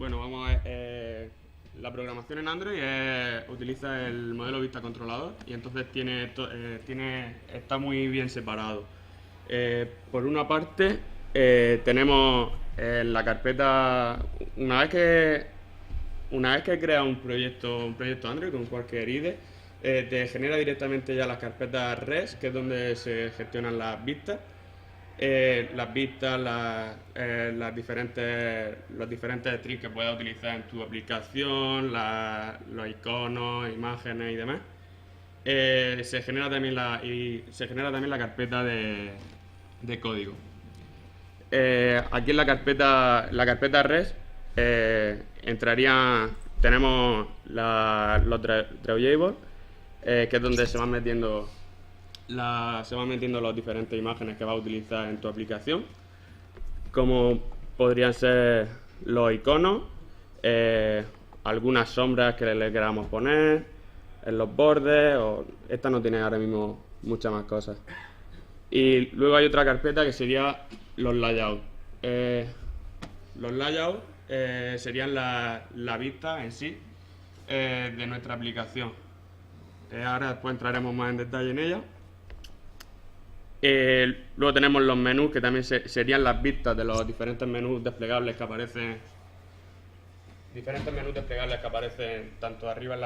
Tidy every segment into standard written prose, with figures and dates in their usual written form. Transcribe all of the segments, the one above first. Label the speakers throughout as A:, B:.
A: Bueno, vamos a ver. La programación en Android utiliza el modelo vista controlador y entonces está muy bien separado. Por una parte, tenemos la carpeta. Una vez que creas un proyecto Android con cualquier IDE, te genera directamente ya las carpetas REST, que es donde se gestionan los diferentes strings que puedas utilizar en tu aplicación, los iconos, imágenes y demás. Se genera también la carpeta de código. Aquí en la carpeta REST tenemos los drawable, que es donde se van metiendo las diferentes imágenes que vas a utilizar en tu aplicación, como podrían ser los iconos, algunas sombras que le queramos poner en los bordes, esta no tiene ahora mismo muchas más cosas. Y luego hay otra carpeta que sería los layouts. Los layouts serían la vista en sí de nuestra aplicación. Ahora después entraremos más en detalle en ella. Luego tenemos los menús, que también serían las vistas de los diferentes menús desplegables que aparecen. Tanto arriba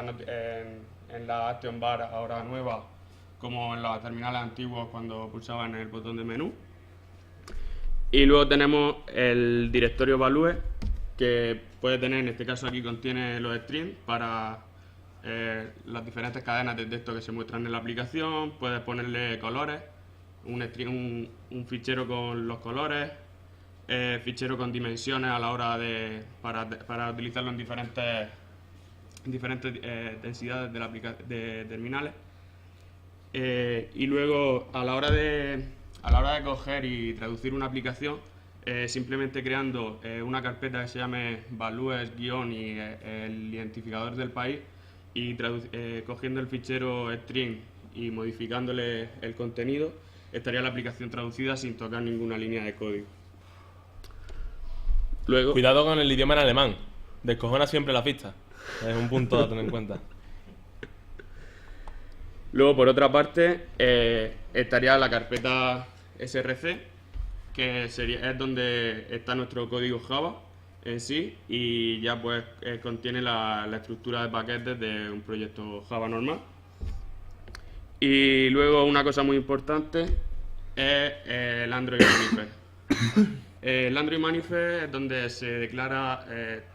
A: en la Action Bar ahora nueva, como en los terminales antiguos cuando pulsaban el botón de menú. Y luego tenemos el directorio value, que puede tener, en este caso aquí contiene los strings para las diferentes cadenas de texto que se muestran en la aplicación. Puedes ponerle colores, un fichero con los colores, fichero con dimensiones a la hora para utilizarlo en diferentes densidades de terminales. Y luego a la hora de coger y traducir una aplicación, simplemente creando una carpeta que se llame values- y el identificador del país, y cogiendo el fichero string y modificándole el contenido, estaría la aplicación traducida sin tocar ninguna línea de código. Luego,
B: Cuidado con el idioma en alemán. Descojona siempre la pista. Es un punto a tener en cuenta.
A: Luego, por otra parte, estaría la carpeta src, que es donde está nuestro código Java en sí, y ya pues contiene la estructura de paquetes de un proyecto Java normal. Y luego una cosa muy importante es el Android Manifest. El Android Manifest es donde se declara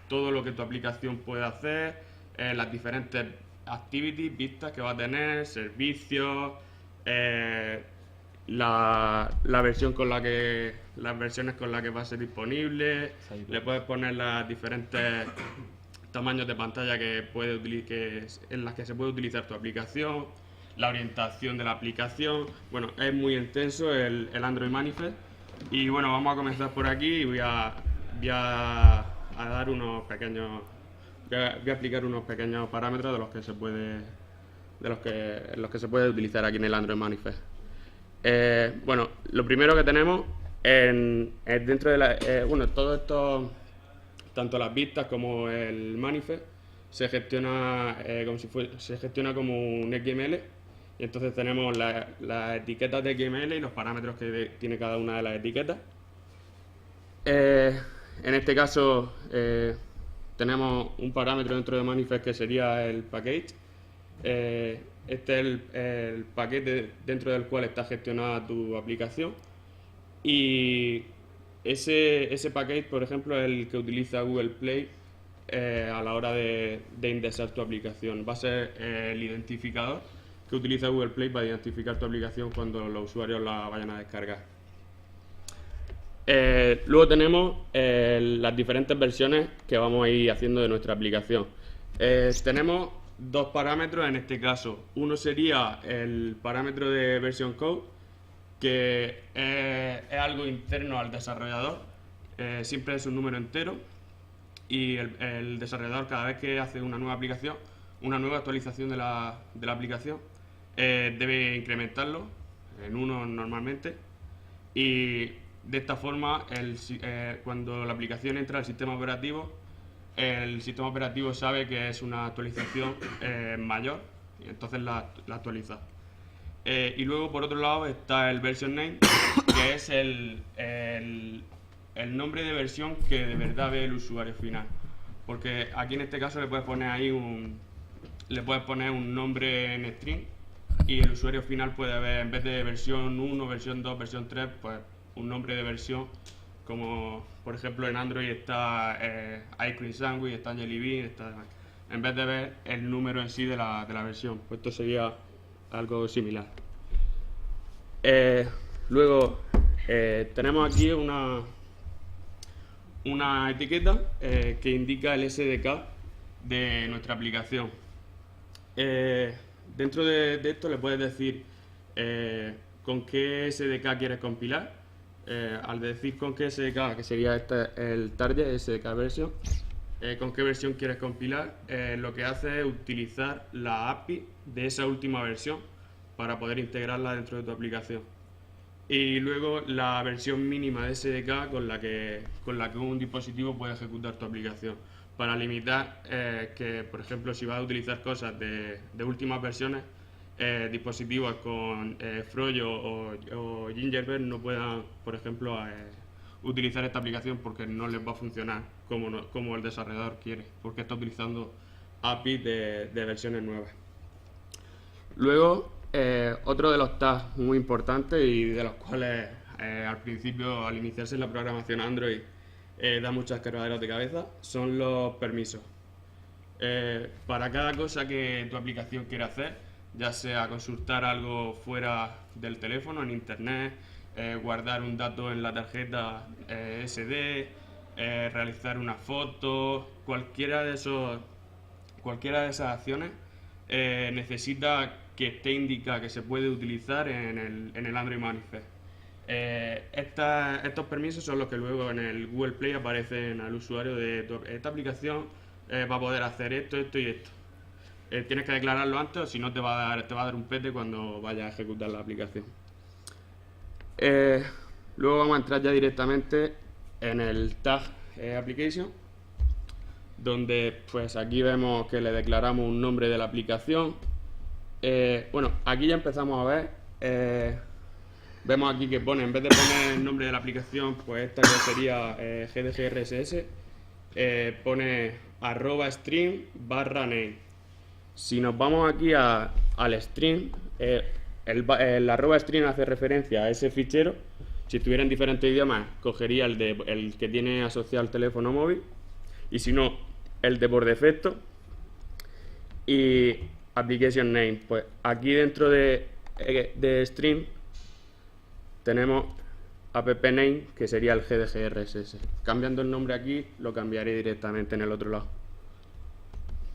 A: todo lo que tu aplicación puede hacer, las diferentes activities, vistas que va a tener, servicios, las versiones con las que va a ser disponible. Le puedes poner los diferentes tamaños de pantalla en las que se puede utilizar tu aplicación, la orientación de la aplicación. Bueno, es muy intenso el Android Manifest. Y bueno, vamos a comenzar por aquí y voy a dar voy a explicar unos pequeños parámetros de los que se puede utilizar aquí en el Android Manifest. Bueno, lo primero que tenemos es dentro de todo esto, tanto las vistas como el manifest, se gestiona como un XML. Y entonces tenemos las etiquetas de XML y los parámetros que tiene cada una de las etiquetas. En este caso tenemos un parámetro dentro de manifest que sería el package. Este es el paquete dentro del cual está gestionada tu aplicación. Y ese package, por ejemplo, es el que utiliza Google Play a la hora de indexar tu aplicación. Va a ser el identificador que utiliza Google Play para identificar tu aplicación cuando los usuarios la vayan a descargar. Luego tenemos las diferentes versiones que vamos a ir haciendo de nuestra aplicación. Tenemos dos parámetros en este caso. Uno sería el parámetro de version code, que es algo interno al desarrollador. Siempre es un número entero, y el desarrollador, cada vez que hace una nueva actualización de la aplicación, debe incrementarlo en 1 normalmente. Y de esta forma, cuando la aplicación entra al sistema operativo, el sistema operativo sabe que es una actualización mayor y entonces la actualiza. Y luego, por otro lado, está el version name, que es el nombre de versión que de verdad ve el usuario final. Porque aquí en este caso le puedes poner ahí un nombre en string y el usuario final puede ver, en vez de versión 1, versión 2, versión 3, pues un nombre de versión, como por ejemplo en Android está Ice Cream Sandwich, está Jelly Bean, en vez de ver el número en sí de la versión. Pues esto sería algo similar. Luego tenemos aquí una etiqueta que indica el SDK de nuestra aplicación. Dentro de esto le puedes decir con qué SDK quieres compilar. Al decir con qué SDK, que sería el target SDK version, con qué versión quieres compilar, lo que hace es utilizar la API de esa última versión para poder integrarla dentro de tu aplicación. Y luego la versión mínima de SDK con la que un dispositivo puede ejecutar tu aplicación, para limitar que, por ejemplo, si vas a utilizar cosas de últimas versiones, dispositivos con Froyo o Gingerbread no puedan, por ejemplo, utilizar esta aplicación porque no les va a funcionar como el desarrollador quiere, porque está utilizando API de versiones nuevas. Luego, otro de los tags muy importantes y de los cuales al principio, al iniciarse en la programación Android, da muchas quebraderas de cabeza, son los permisos. Para cada cosa que tu aplicación quiera hacer, ya sea consultar algo fuera del teléfono, en internet, guardar un dato en la tarjeta SD, realizar una foto, cualquiera de esas acciones necesita que esté indicada que se puede utilizar en el Android Manifest. Estos permisos son los que luego en el Google Play aparecen al usuario de esta aplicación. Va a poder hacer esto, esto y esto. Tienes que declararlo antes o si no te va a dar un pete cuando vayas a ejecutar la aplicación. Luego vamos a entrar ya directamente en el tag application, donde pues aquí vemos que le declaramos un nombre de la aplicación. Bueno, aquí ya empezamos a ver, vemos aquí que pone, en vez de poner el nombre de la aplicación, pues esta que sería GDGRSS, pone @string/name. Si nos vamos aquí al string, el @string hace referencia a ese fichero. Si estuviera en diferentes idiomas, cogería el que tiene asociado al teléfono móvil, y si no, el de por defecto. Y application name, pues aquí dentro de string tenemos app name, que sería el GDGRSS. Cambiando el nombre aquí, lo cambiaré directamente en el otro lado.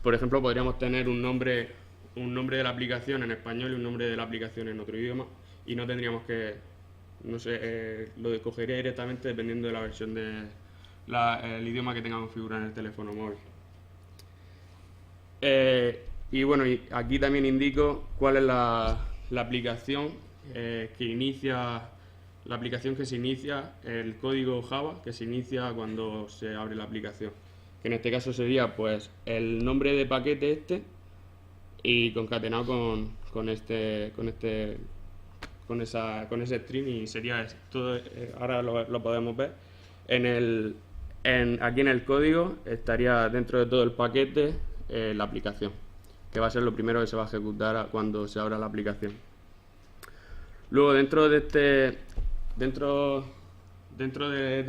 A: Por ejemplo, podríamos tener un nombre de la aplicación en español y un nombre de la aplicación en otro idioma, y no tendríamos que, no sé, lo escogería directamente dependiendo de la versión el idioma que tenga configurado en el teléfono móvil. Y bueno, y aquí también indico cuál es la aplicación que inicia, la aplicación que se inicia, el código Java que se inicia cuando se abre la aplicación, que en este caso sería pues el nombre de paquete y concatenado con ese string, y sería todo. Ahora lo podemos ver aquí en el código. Estaría dentro de todo el paquete la aplicación, que va a ser lo primero que se va a ejecutar cuando se abra la aplicación. Luego dentro de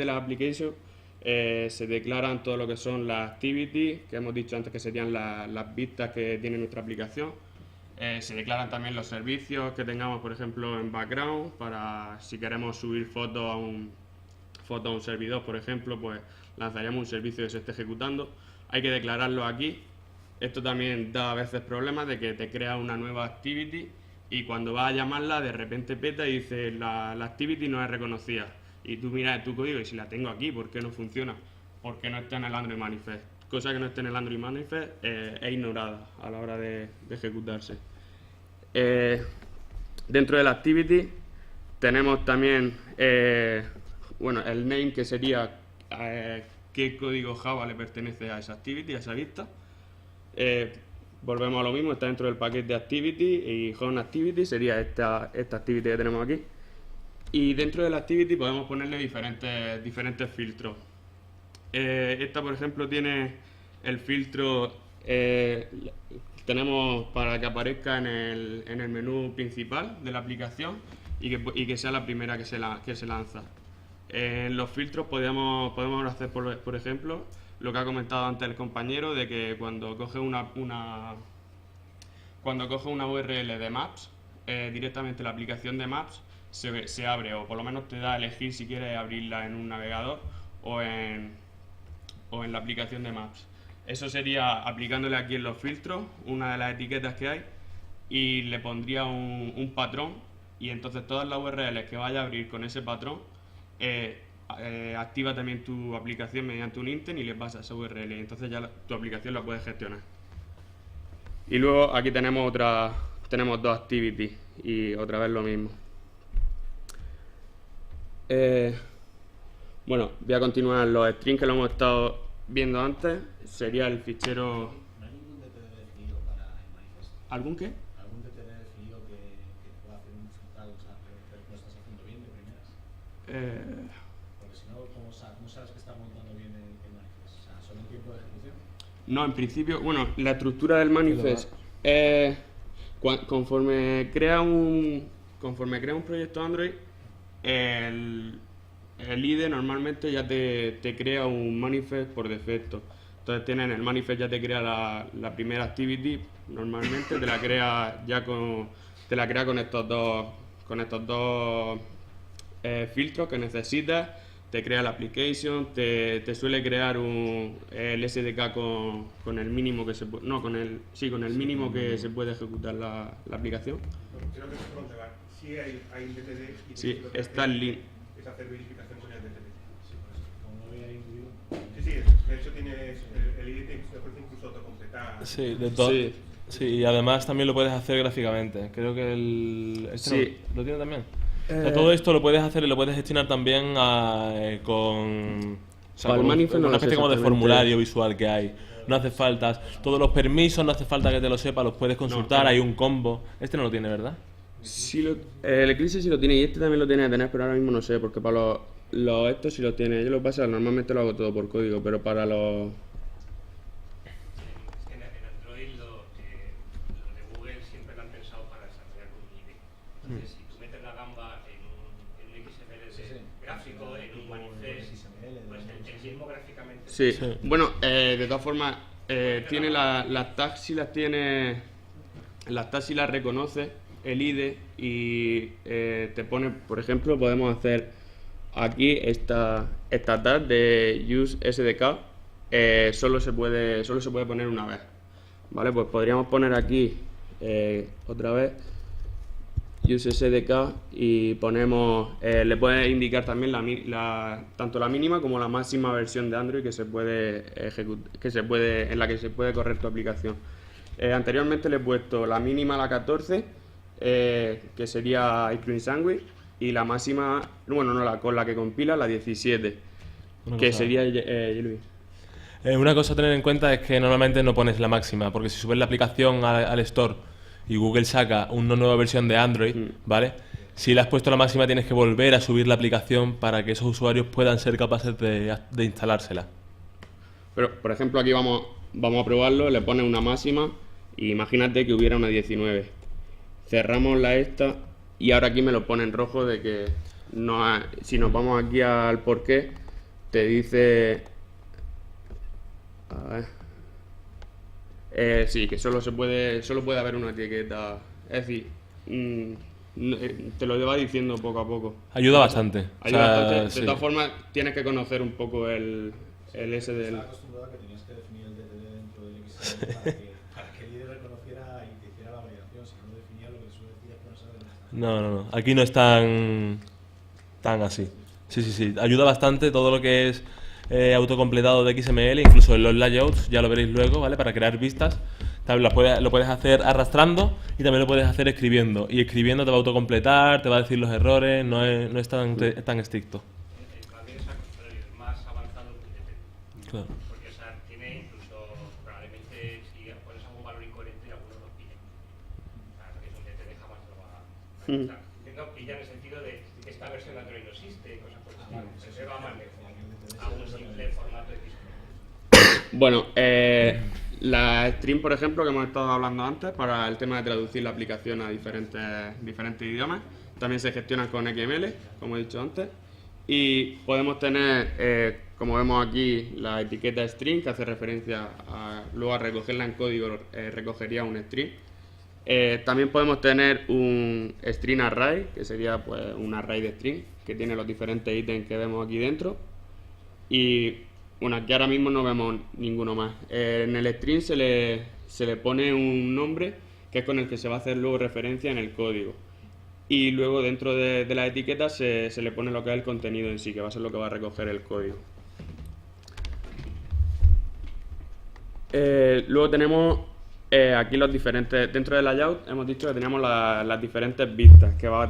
A: la application se declaran todo lo que son las activities, que hemos dicho antes que serían las vistas que tiene nuestra aplicación. Se declaran también los servicios que tengamos, por ejemplo, en background, para si queremos subir fotos a un servidor, por ejemplo, pues lanzaríamos un servicio que se esté ejecutando. Hay que declararlo aquí. Esto también da a veces problemas de que te crea una nueva activity y cuando vas a llamarla de repente peta y dice la activity no es reconocida. Y tú miras tu código y si la tengo aquí, ¿por qué no funciona? Porque no está en el Android Manifest. Cosa que no esté en el Android Manifest es ignorada a la hora de ejecutarse. Dentro de la activity tenemos también el name, que sería qué código Java le pertenece a esa activity, a esa vista. Volvemos a lo mismo, está dentro del paquete de activity y home activity sería esta activity que tenemos aquí. Y dentro de la activity podemos ponerle diferentes filtros. Esta, por ejemplo, tiene el filtro, tenemos para que aparezca en el menú principal de la aplicación y que sea la primera que se lanza. En los filtros podemos hacer, por ejemplo, lo que ha comentado antes el compañero, de que cuando coge una URL de Maps, directamente la aplicación de Maps se abre, o por lo menos te da a elegir si quieres abrirla en un navegador o en la aplicación de Maps. Eso sería aplicándole aquí en los filtros una de las etiquetas que hay y le pondría un patrón, y entonces todas las URLs que vaya a abrir con ese patrón activa también tu aplicación mediante un intent y le pasa esa URL, y entonces ya tu aplicación la puedes gestionar. Y luego aquí tenemos dos activities y otra vez lo mismo. Bueno, voy a continuar. Los strings que lo hemos estado viendo antes sería el fichero.
C: ¿No hay ningún DTD definido para el manifest?
A: ¿Algún qué?
C: ¿Algún DTD definido que pueda hacer un filtrado, o sea, que lo estás haciendo bien de primeras? Porque si no, ¿cómo sabes que está montando bien el manifest? O sea, ¿solo en tiempo de ejecución?
A: No, en principio, bueno, la estructura del manifest es conforme crea un proyecto Android, el IDE normalmente ya te crea un manifest por defecto. Entonces en el manifest ya te crea la primera activity, normalmente te la crea con estos dos filtros que necesitas. Te crea la application, te suele crear el SDK con el mínimo que se puede, con el mínimo que se puede ejecutar la aplicación.
D: Creo que se preguntaba si hay un DTD y
A: Sí,
D: lo que
A: está
D: hace
A: el link.
D: es hacer verificación con el DTD.
C: Sí, por eso, como no había incluido.
D: Sí, de hecho tienes el ID te ofrece incluso autocompletar.
B: Sí, de todo.
A: Sí.
B: Sí, y además también lo puedes hacer gráficamente. Creo que
A: Sí.
B: ¿Lo tiene también? O sea, todo esto lo puedes hacer y lo puedes gestionar también con... O sea,
A: Para el manifest no
B: una
A: lo sé
B: especie como de
A: exactamente.
B: formulario visual que hay. No hace falta... Todos los permisos no hace falta que te lo sepas, los puedes consultar,
A: claro.
B: hay un combo. Este no lo tiene, ¿verdad?
A: Sí el Eclipse sí lo tiene y este también lo tiene que tener, pero ahora mismo no sé, porque para estos sí lo tiene. Yo lo que pasa, normalmente lo hago todo por código, pero para los...
E: Es que en Android lo de Google siempre lo han pensado para desarrollar con IDE. Entonces, si tú metes la gamba en un XML gráfico, en un manifest, pues el mismo gráficamente.
A: Sí.
B: Sí.
A: Bueno, de todas formas, tiene las tags sí las tiene... Las tags sí las reconoce el IDE y te pone, por ejemplo, podemos hacer aquí esta tag de use SDK, solo se puede poner una vez, ¿vale? Pues podríamos poner aquí otra vez use SDK y ponemos, le puedes indicar también tanto la mínima como la máxima versión de Android que se puede en la que se puede correr tu aplicación. Anteriormente le he puesto la mínima, la 14, que sería Ice Cream Sandwich, y la máxima, bueno, no, con la que compila, la 17, que
B: cosa.
A: sería Jelly.
B: Una cosa a tener en cuenta es que normalmente no pones la máxima, porque si subes la aplicación al Store y Google saca una nueva versión de Android, ¿vale? Si le has puesto la máxima tienes que volver a subir la aplicación para que esos usuarios puedan ser capaces de instalársela.
A: Pero, por ejemplo, aquí vamos a probarlo, le pones una máxima, y imagínate que hubiera una 19. Cerramos la esta, y ahora aquí me lo pone en rojo de que si nos vamos aquí al porqué, te dice... A ver. Sí, que solo puede haber una etiqueta. Es decir, te lo va diciendo poco a poco.
B: Ayuda bastante.
A: Ayuda
B: O sea,
A: bastante. De
B: sí.
A: todas formas, tienes que conocer un poco el S del...
C: Estaba acostumbrado a que tenías que definir el DTD dentro del XML para que el IDE reconociera y te hiciera la validación. Si no lo definía, lo que tú decías que no sabes dónde está.
B: No. Aquí no es tan así. Sí. Ayuda bastante todo lo que es autocompletado de XML, incluso en los layouts, ya lo veréis luego, ¿vale? Para crear vistas. También lo puedes hacer arrastrando y también lo puedes hacer escribiendo. Y escribiendo te va a autocompletar, te va a decir los errores, no es tan estricto.
E: El plugin es más avanzado que el DTD.
B: Claro.
E: Porque o sea, tiene incluso, probablemente, si pones algún valor incoherente, algunos lo pillan. O sea, porque es un te deja más lo va a no pillan en el sentido de que esta versión de Android no existe, cosas por el estilo. Se va más lejos a un simple formato de disco.
A: Bueno, la stream, por ejemplo, que hemos estado hablando antes, para el tema de traducir la aplicación a diferentes idiomas, también se gestionan con XML, como he dicho antes. Y podemos tener, como vemos aquí, la etiqueta string, que hace referencia luego a recogerla en código, recogería un string. También podemos tener un string array, que sería pues un array de string, que tiene los diferentes ítems que vemos aquí dentro. Y bueno, aquí ahora mismo no vemos ninguno más. En el string se le pone un nombre, que es con el que se va a hacer luego referencia en el código. Y luego dentro de la etiqueta se le pone lo que es el contenido en sí, que va a ser lo que va a recoger el código. Luego tenemos aquí los diferentes, dentro del layout hemos dicho que teníamos las diferentes vistas que va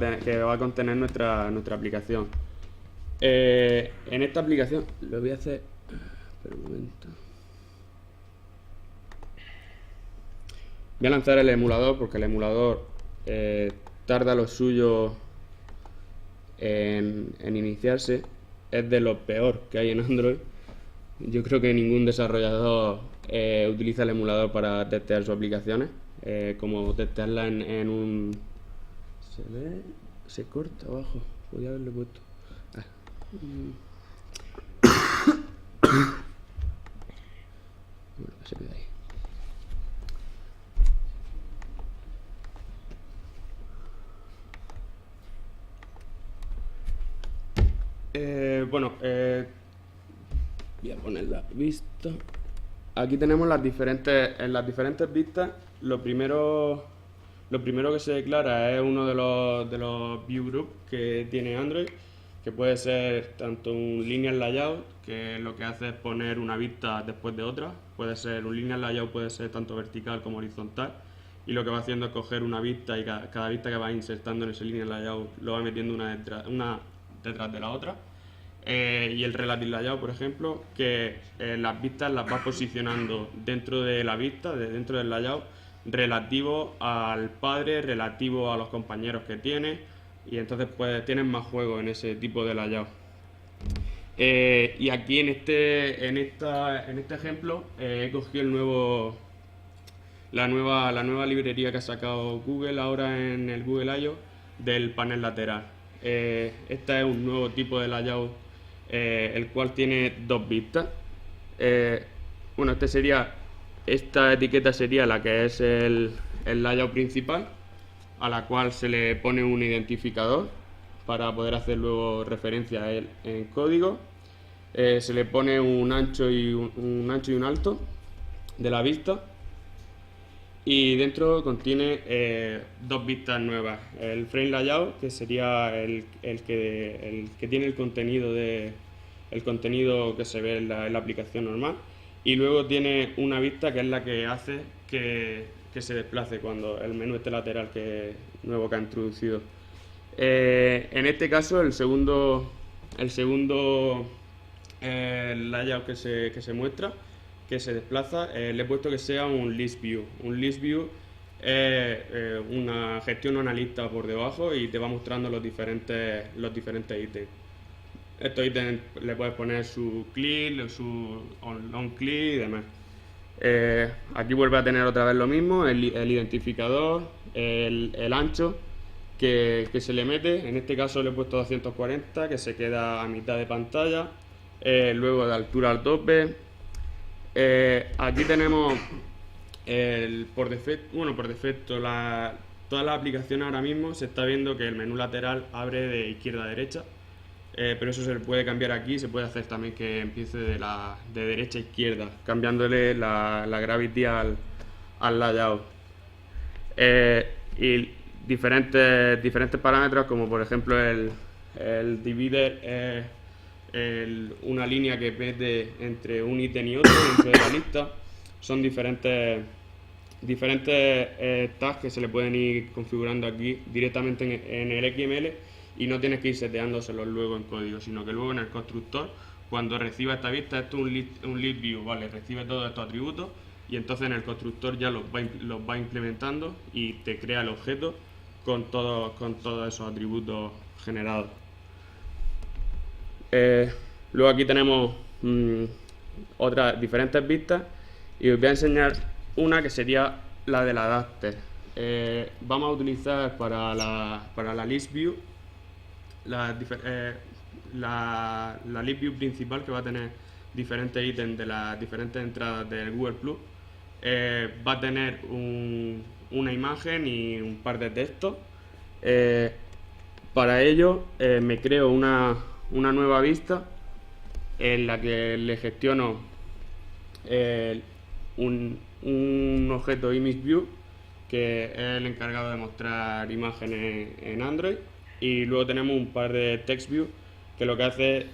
A: a contener nuestra aplicación. En esta aplicación lo voy a hacer, espera un momento. Voy a lanzar el emulador porque el emulador tarda lo suyo en iniciarse. Es de lo peor que hay en Android. Yo creo que ningún desarrollador utiliza el emulador para testear sus aplicaciones, como testearla en un... ¿Se ve? Se corta abajo, podría haberlo puesto. Bueno, se queda ahí. Voy a poner la vista. Aquí tenemos en las diferentes vistas. Lo primero que se declara es uno de los view groups que tiene Android, que puede ser tanto un linear layout, que lo que hace es poner una vista después de otra. Puede ser un linear layout, puede ser tanto vertical como horizontal, y lo que va haciendo es coger una vista y cada vista que va insertando en ese linear layout lo va metiendo una detrás de la otra. Y el relative layout, por ejemplo, que las vistas las va posicionando dentro de la vista, dentro del layout, relativo al padre, relativo a los compañeros que tiene, y entonces pues tienen más juego en ese tipo de layout. Y aquí en este ejemplo he cogido la nueva librería que ha sacado Google ahora en el Google I.O. del panel lateral. Este es un nuevo tipo de layout, el cual tiene dos vistas. Bueno, esta etiqueta sería la que es el layout principal, a la cual se le pone un identificador para poder hacer luego referencia a él en código. Se le pone un ancho y un alto de la vista, y dentro contiene dos vistas nuevas: el frame layout, que sería el que tiene el contenido que se ve en la aplicación normal, y luego tiene una vista que es la que hace que se desplace cuando el menú este lateral nuevo que ha introducido. En este caso el segundo layout que se muestra, que se desplaza, le he puesto que sea un list view. Un list view es gestiona una lista por debajo y te va mostrando los diferentes ítems. Estos ítems le puedes poner su click, su on click y demás. Aquí vuelve a tener otra vez lo mismo, el identificador, el ancho que se le mete. En este caso le he puesto 240, que se queda a mitad de pantalla. Luego de altura al tope. Aquí tenemos por defecto todas las aplicaciones ahora mismo se está viendo que el menú lateral abre de izquierda a derecha, pero eso se le puede cambiar aquí. Se puede hacer también que empiece de derecha a izquierda, cambiándole la gravity al layout. Y diferentes parámetros, como por ejemplo el divider, una línea que mete entre un ítem y otro dentro de la lista. Son diferentes tags que se le pueden ir configurando aquí directamente en el XML, y no tienes que ir seteándoselos luego en código, sino que luego en el constructor cuando reciba esta vista, esto es un lead view, ¿vale? Recibe todos estos atributos y entonces en el constructor ya los va implementando y te crea el objeto con todos esos atributos generados. Luego aquí tenemos otras diferentes vistas y os voy a enseñar una que sería la del adapter. Vamos a utilizar para la list view la list view principal, que va a tener diferentes ítems de las diferentes entradas del Google Plus. Va a tener una imagen y un par de textos. Para ello me creo una nueva vista en la que le gestiono un objeto ImageView, que es el encargado de mostrar imágenes en Android, y luego tenemos un par de TextView que lo que hace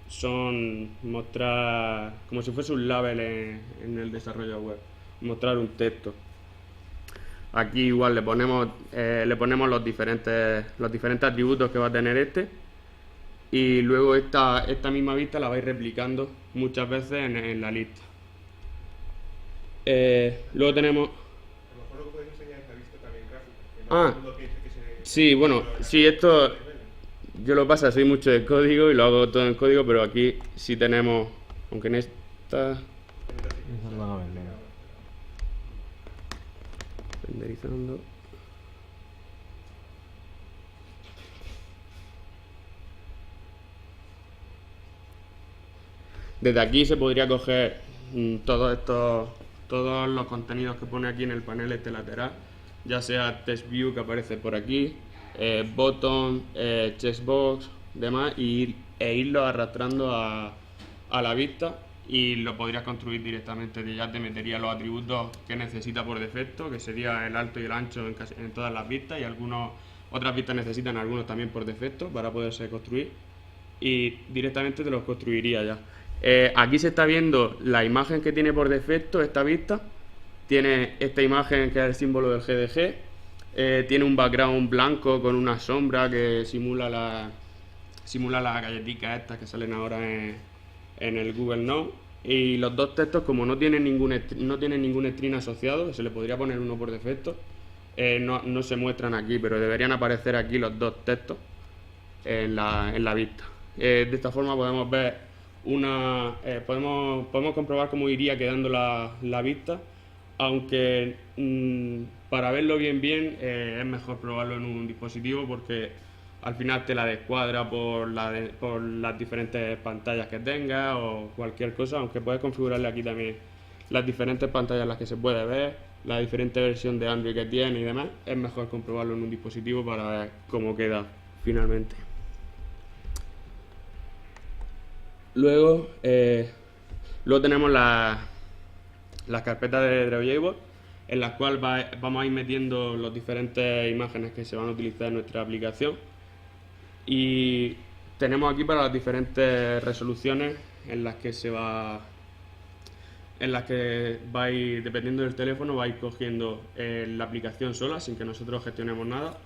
A: son mostrar como si fuese un label en el desarrollo web, mostrar un texto. Aquí igual le ponemos los diferentes atributos que va a tener este, y luego esta misma vista la vais replicando muchas veces en la lista. Luego tenemos...
D: A lo mejor lo puedes enseñar en la vista también gráfica. Que no
A: Ah,
D: todo el mundo piense que se...
A: sí, bueno, sí, esto yo lo pasa, soy mucho de código y lo hago todo en código, pero aquí sí tenemos, aunque en esta... renderizando. Desde aquí se podría coger todos los contenidos que pone aquí en el panel este lateral, ya sea text view que aparece por aquí, button, checkbox, demás, e irlo arrastrando a la vista, y lo podrías construir directamente. Ya te metería los atributos que necesita por defecto, que sería el alto y el ancho en todas las vistas, y otras vistas necesitan algunos también por defecto para poderse construir, y directamente te los construiría ya. Aquí se está viendo la imagen que tiene por defecto esta vista. Tiene esta imagen que es el símbolo del GDG, tiene un background blanco con una sombra que simula las galletitas estas que salen ahora en el Google Now, y los dos textos, como no tienen ningún string asociado, que se le podría poner uno por defecto, no se muestran aquí, pero deberían aparecer aquí los dos textos en la vista. De esta forma podemos ver podemos comprobar cómo iría quedando la vista, aunque para verlo bien es mejor probarlo en un dispositivo, porque al final te la descuadra por las diferentes pantallas que tengas o cualquier cosa, aunque puedes configurarle aquí también las diferentes pantallas en las que se puede ver, la diferente versión de Android que tiene y demás. Es mejor comprobarlo en un dispositivo para ver cómo queda finalmente. Luego tenemos las carpetas de Drawable, en las cuales vamos a ir metiendo las diferentes imágenes que se van a utilizar en nuestra aplicación, y tenemos aquí para las diferentes resoluciones en las que vais, dependiendo del teléfono, vais cogiendo la aplicación sola, sin que nosotros gestionemos nada,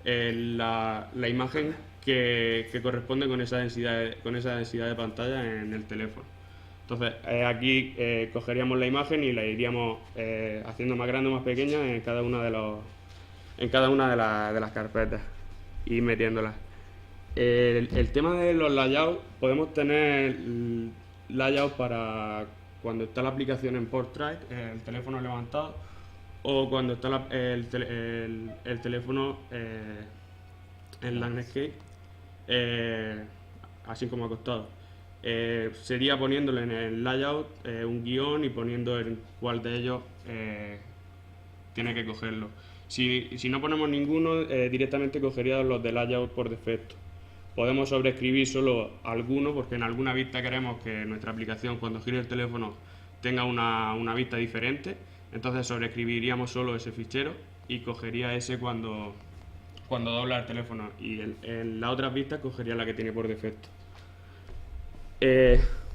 A: la imagen que corresponde con esa densidad de pantalla en el teléfono. Entonces aquí cogeríamos la imagen y la iríamos haciendo más grande o más pequeña en cada una de las carpetas y metiéndolas. El tema de los layouts, podemos tener layouts para cuando está la aplicación en portrait, el teléfono levantado, o cuando está el teléfono en landscape, así como acostado. Sería poniéndole en el layout un guión y poniendo en cuál de ellos tiene que cogerlo. Si no ponemos ninguno, directamente cogería los de layout por defecto. Podemos sobreescribir solo algunos, porque en alguna vista queremos que nuestra aplicación, cuando gire el teléfono, tenga una vista diferente. Entonces sobreescribiríamos solo ese fichero y cogería ese cuando dobla el teléfono, y en las otras vistas cogería la que tiene por defecto.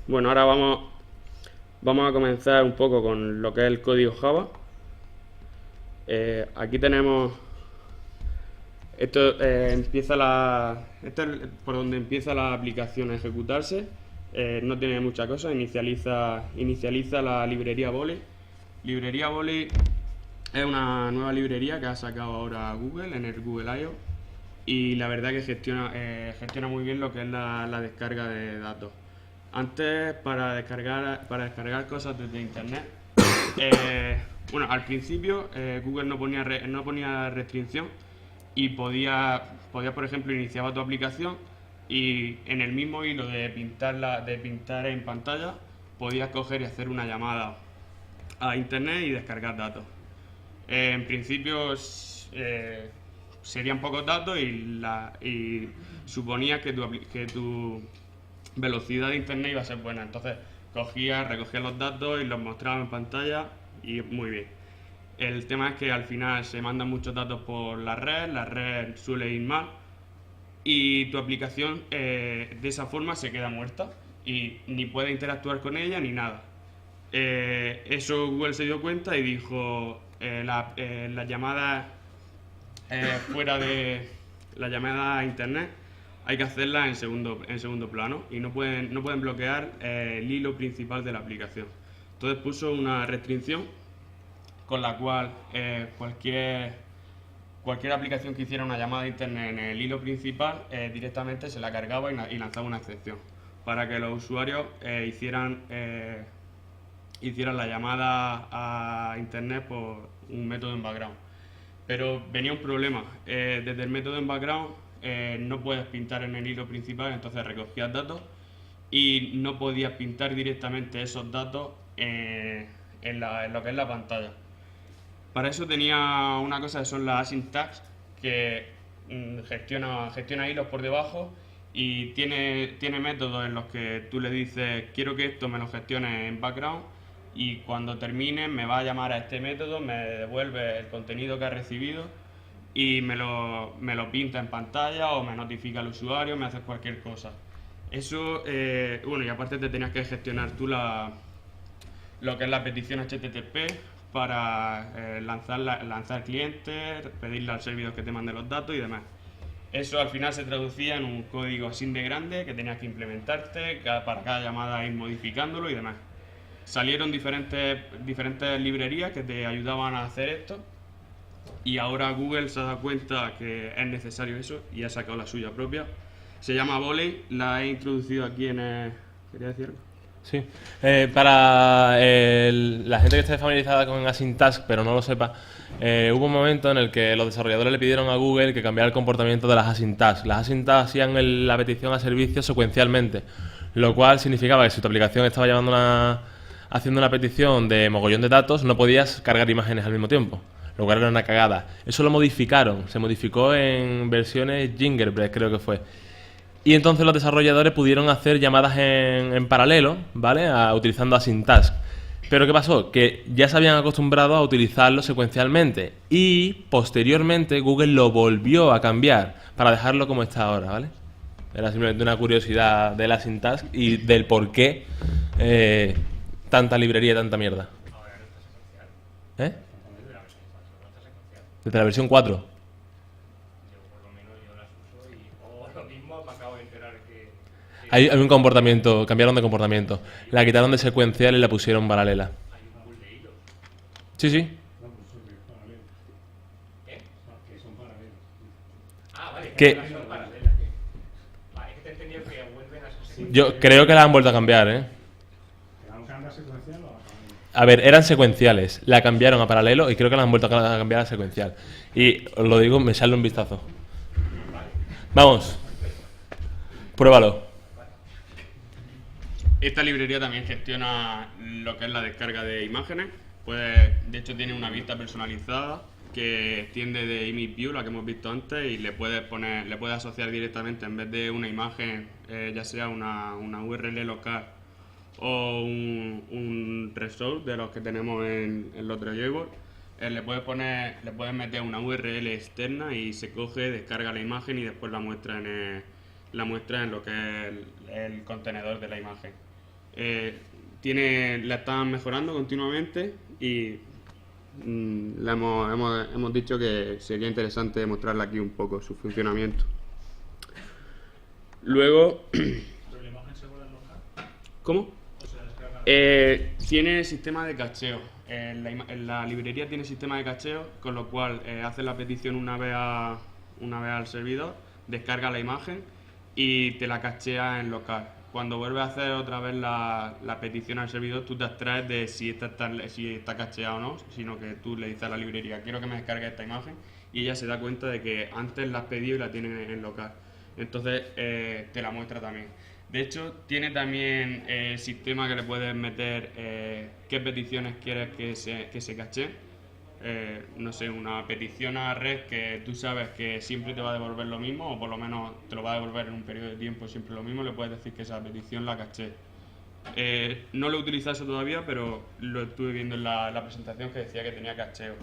A: Bueno, ahora vamos a comenzar un poco con lo que es el código Java. Aquí tenemos... Esto es por donde empieza la aplicación a ejecutarse. no tiene mucha cosa, inicializa la librería Volley. Librería Volley es una nueva librería que ha sacado ahora Google en el Google I.O. y la verdad que gestiona muy bien lo que es la descarga de datos. Antes, para descargar cosas desde internet, bueno, al principio Google no ponía restricción y podía, por ejemplo, iniciaba tu aplicación y en el mismo hilo de pintar en pantalla podías coger y hacer una llamada a internet y descargar datos. En principio serían pocos datos y suponía que tu velocidad de internet iba a ser buena. Entonces recogía los datos y los mostraba en pantalla y muy bien. El tema es que al final se mandan muchos datos por la red suele ir mal y tu aplicación de esa forma se queda muerta y ni puede interactuar con ella ni nada. Eso Google se dio cuenta y dijo las llamadas fuera de la llamada a internet hay que hacerlas en segundo plano y no pueden bloquear el hilo principal de la aplicación. Entonces puso una restricción con la cual cualquier aplicación que hiciera una llamada a internet en el hilo principal directamente se la cargaba y lanzaba una excepción para que los usuarios hicieran la llamada a internet por un método en background. Pero venía un problema. Desde el método en background no puedes pintar en el hilo principal, entonces recogías datos y no podías pintar directamente esos datos en lo que es la pantalla. Para eso tenía una cosa que son las async tags, que gestiona hilos por debajo y tiene métodos en los que tú le dices quiero que esto me lo gestione en background y cuando termine me va a llamar a este método, me devuelve el contenido que ha recibido y me lo pinta en pantalla o me notifica al usuario, me hace cualquier cosa. Eso, bueno, y aparte te tenías que gestionar tú lo que es la petición HTTP para lanzar clientes, pedirle al servidor que te mande los datos y demás. Eso al final se traducía en un código así de grande que tenías que implementarte, para cada llamada ir modificándolo y demás. Salieron diferentes librerías que te ayudaban a hacer esto y ahora Google se ha dado cuenta que es necesario eso y ha sacado la suya propia. Se llama Volley, la he introducido aquí en el... ¿Quería decir algo?
B: Sí. Para la gente que esté familiarizada con Async Task pero no lo sepa, hubo un momento en el que los desarrolladores le pidieron a Google que cambiara el comportamiento de las Async Task. Las Async Task hacían la petición a servicio secuencialmente, lo cual significaba que si tu aplicación estaba haciendo una petición de mogollón de datos, no podías cargar imágenes al mismo tiempo, lo cual era una cagada. Eso lo modificaron, se modificó en versiones Gingerbread, creo que fue. Y entonces los desarrolladores pudieron hacer llamadas en paralelo, ¿vale? Utilizando Async Task. Pero ¿qué pasó? Que ya se habían acostumbrado a utilizarlo secuencialmente y posteriormente Google lo volvió a cambiar para dejarlo como está ahora, ¿vale? Era simplemente una curiosidad del Async Task y del por qué tanta librería y tanta mierda.
E: Ahora no está secuencial.
B: ¿Eh?
E: Desde la versión 4 no está secuencial.
B: Desde la versión 4.
E: Yo por lo menos yo las uso y o lo mismo me acabo de enterar que
B: Hay un comportamiento, cambiaron de comportamiento. La quitaron de secuencial y la pusieron paralela.
E: hay un pool de hilos.
B: Sí, sí.
E: ¿Qué?
D: Que son paralelos.
E: Ah, vale,
B: Que-
E: que son paralelas. Vale, es que te he entendido que vuelven a ser secuenciales.
B: Yo creo que la han vuelto a cambiar, ¿eh?
D: ¿La han cambiado secuencial o la cambiado?
B: A ver, eran secuenciales. La cambiaron a paralelo y creo que la han vuelto a cambiar a secuencial. Y os lo digo, me sale un vistazo. Vamos. Pruébalo.
A: Esta librería también gestiona lo que es la descarga de imágenes. Pues, de hecho tiene una vista personalizada que extiende de Image View, la que hemos visto antes, y le puedes asociar directamente, en vez de una imagen, ya sea una URL local o un resource de los que tenemos en los Dryable, le puedes meter una URL externa y se coge, descarga la imagen y después la muestra en lo que es el contenedor de la imagen. La están mejorando continuamente y hemos dicho que sería interesante mostrarle aquí un poco su funcionamiento. Luego,
C: ¿Pero la imagen se vuelve local?
A: ¿Cómo?
C: O sea, descarga.
A: Tiene sistema de cacheo. En la librería tiene sistema de cacheo, con lo cual haces la petición una vez al servidor, descarga la imagen y te la cachea en local. Cuando vuelves a hacer otra vez la petición al servidor, tú te abstraes de si está cacheado o no, sino que tú le dices a la librería, quiero que me descargue esta imagen, y ella se da cuenta de que antes la has pedido y la tienen en local. Entonces te la muestra también. De hecho, tiene también sistema que le puedes meter qué peticiones quieres que se caché. No sé, una petición a red que tú sabes que siempre te va a devolver lo mismo, o por lo menos te lo va a devolver en un periodo de tiempo siempre lo mismo, le puedes decir que esa petición la caché. No lo he utilizado eso todavía, pero lo estuve viendo en la presentación que decía que tenía cacheo.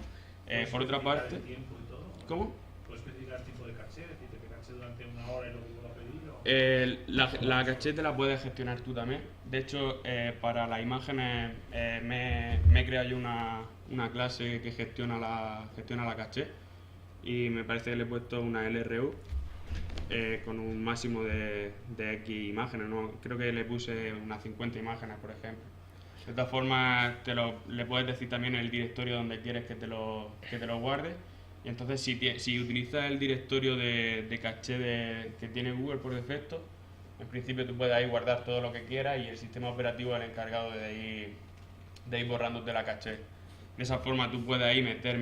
A: Por otra parte...
C: ¿El tiempo y todo?
A: ¿Cómo?
C: ¿Puedes especificar el tipo de caché? Es decir, que caché durante una hora y luego vuelvo a pedir.
A: La caché te la puedes gestionar tú también. De hecho, para las imágenes me he creado yo una clase que gestiona la caché, y me parece que le he puesto una LRU con un máximo de X imágenes, ¿no? Creo que le puse unas 50 imágenes, por ejemplo. De todas formas, le puedes decir también el directorio donde quieres que te lo guarde. Y entonces, si utilizas el directorio de caché que tiene Google por defecto, en principio tú puedes ahí guardar todo lo que quieras y el sistema operativo es el encargado de ir borrándote la caché. De esa forma tú puedes ahí meter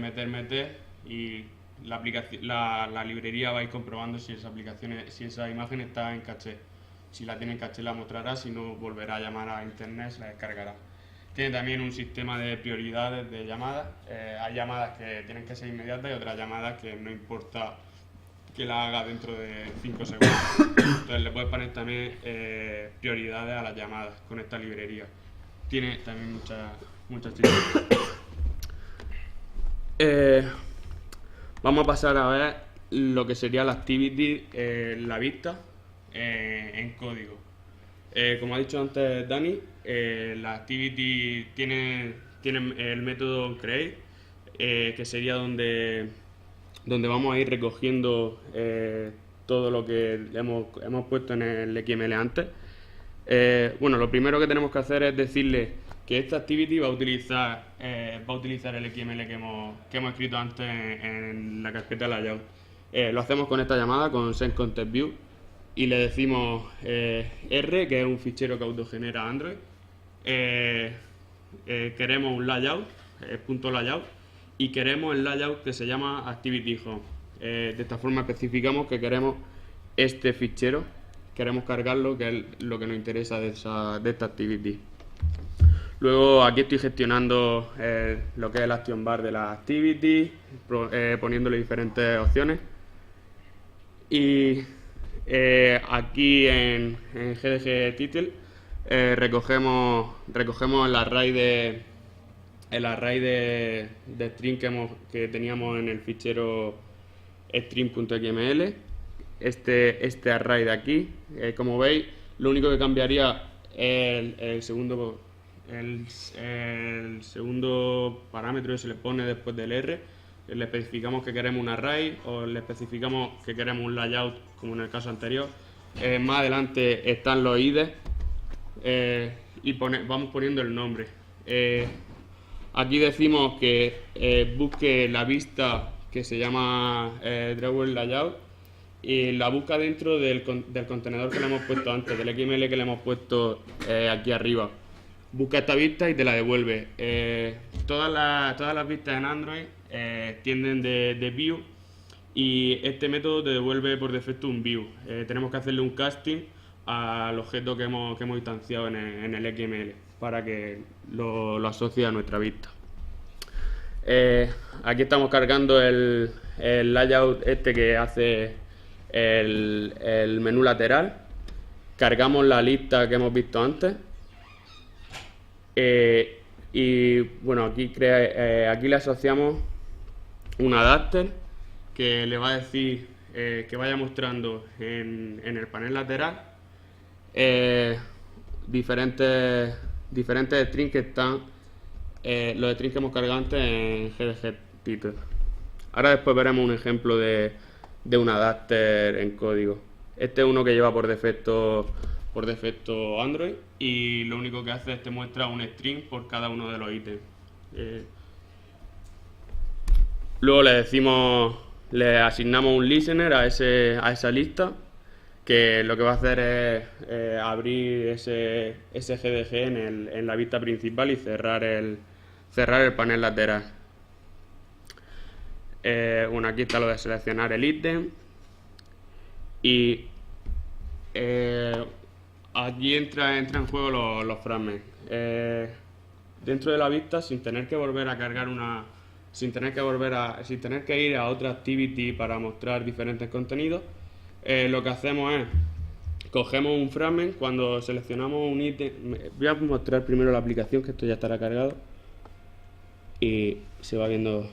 A: y la librería va a ir comprobando si esa imagen está en caché. Si la tiene en caché la mostrará, si no volverá a llamar a internet, se la descargará. Tiene también un sistema de prioridades de llamadas. Hay llamadas que tienen que ser inmediatas y otras llamadas que no importa que la haga dentro de 5 segundos. Entonces le puedes poner también prioridades a las llamadas con esta librería. Tiene también muchas chicas. Vamos a pasar a ver lo que sería la activity, la vista en código. Como ha dicho antes Dani, la activity tiene el método create, que sería donde vamos a ir recogiendo todo lo que hemos puesto en el XML antes. Bueno, lo primero que tenemos que hacer es decirle que esta activity va a utilizar el XML que hemos escrito antes en la carpeta layout. Lo hacemos con esta llamada, con sendContextView, y le decimos R, que es un fichero que autogenera Android. Queremos un layout, .layout, y queremos el layout que se llama ActivityHome. De esta forma especificamos que queremos este fichero, queremos cargarlo, que es lo que nos interesa de esta activity. Luego aquí estoy gestionando lo que es el action bar de la activity, poniéndole diferentes opciones. Y aquí en GDG Title recogemos el array de string que teníamos en el fichero string.xml. Este array de aquí, como veis, lo único que cambiaría es el segundo parámetro que se le pone después del R. Le especificamos que queremos un array o le especificamos que queremos un layout, como en el caso anterior. Más adelante están los IDs y vamos poniendo el nombre. Aquí decimos que busque la vista que se llama Drawer Layout y la busca dentro del contenedor que le hemos puesto antes, del XML que le hemos puesto aquí arriba. Busca esta vista y te la devuelve. Todas las vistas en Android tienden de view, y este método te devuelve por defecto un view. Tenemos que hacerle un casting al objeto que hemos instanciado en el XML para que lo asocie a nuestra vista. Aquí estamos cargando el layout que hace el menú lateral. Cargamos la lista que hemos visto antes. Y bueno, aquí le asociamos un adapter que le va a decir que vaya mostrando en el panel lateral diferentes strings que están, los strings que hemos cargado antes en GDG Title. Ahora después veremos un ejemplo de un adapter en código. Este es uno que lleva por defecto por defecto Android, y lo único que hace es te muestra un string por cada uno de los ítems. Luego le asignamos un listener a esa lista, que lo que va a hacer es abrir ese GDG en la vista principal y cerrar el panel lateral. Bueno, aquí está lo de seleccionar el ítem, y aquí entra en juego los fragments. Dentro de la vista, sin tener que volver a cargar sin tener que ir a otra activity para mostrar diferentes contenidos, lo que hacemos es cogemos un fragment. Cuando seleccionamos un ítem, voy a mostrar primero la aplicación, que esto ya estará cargado y se va viendo.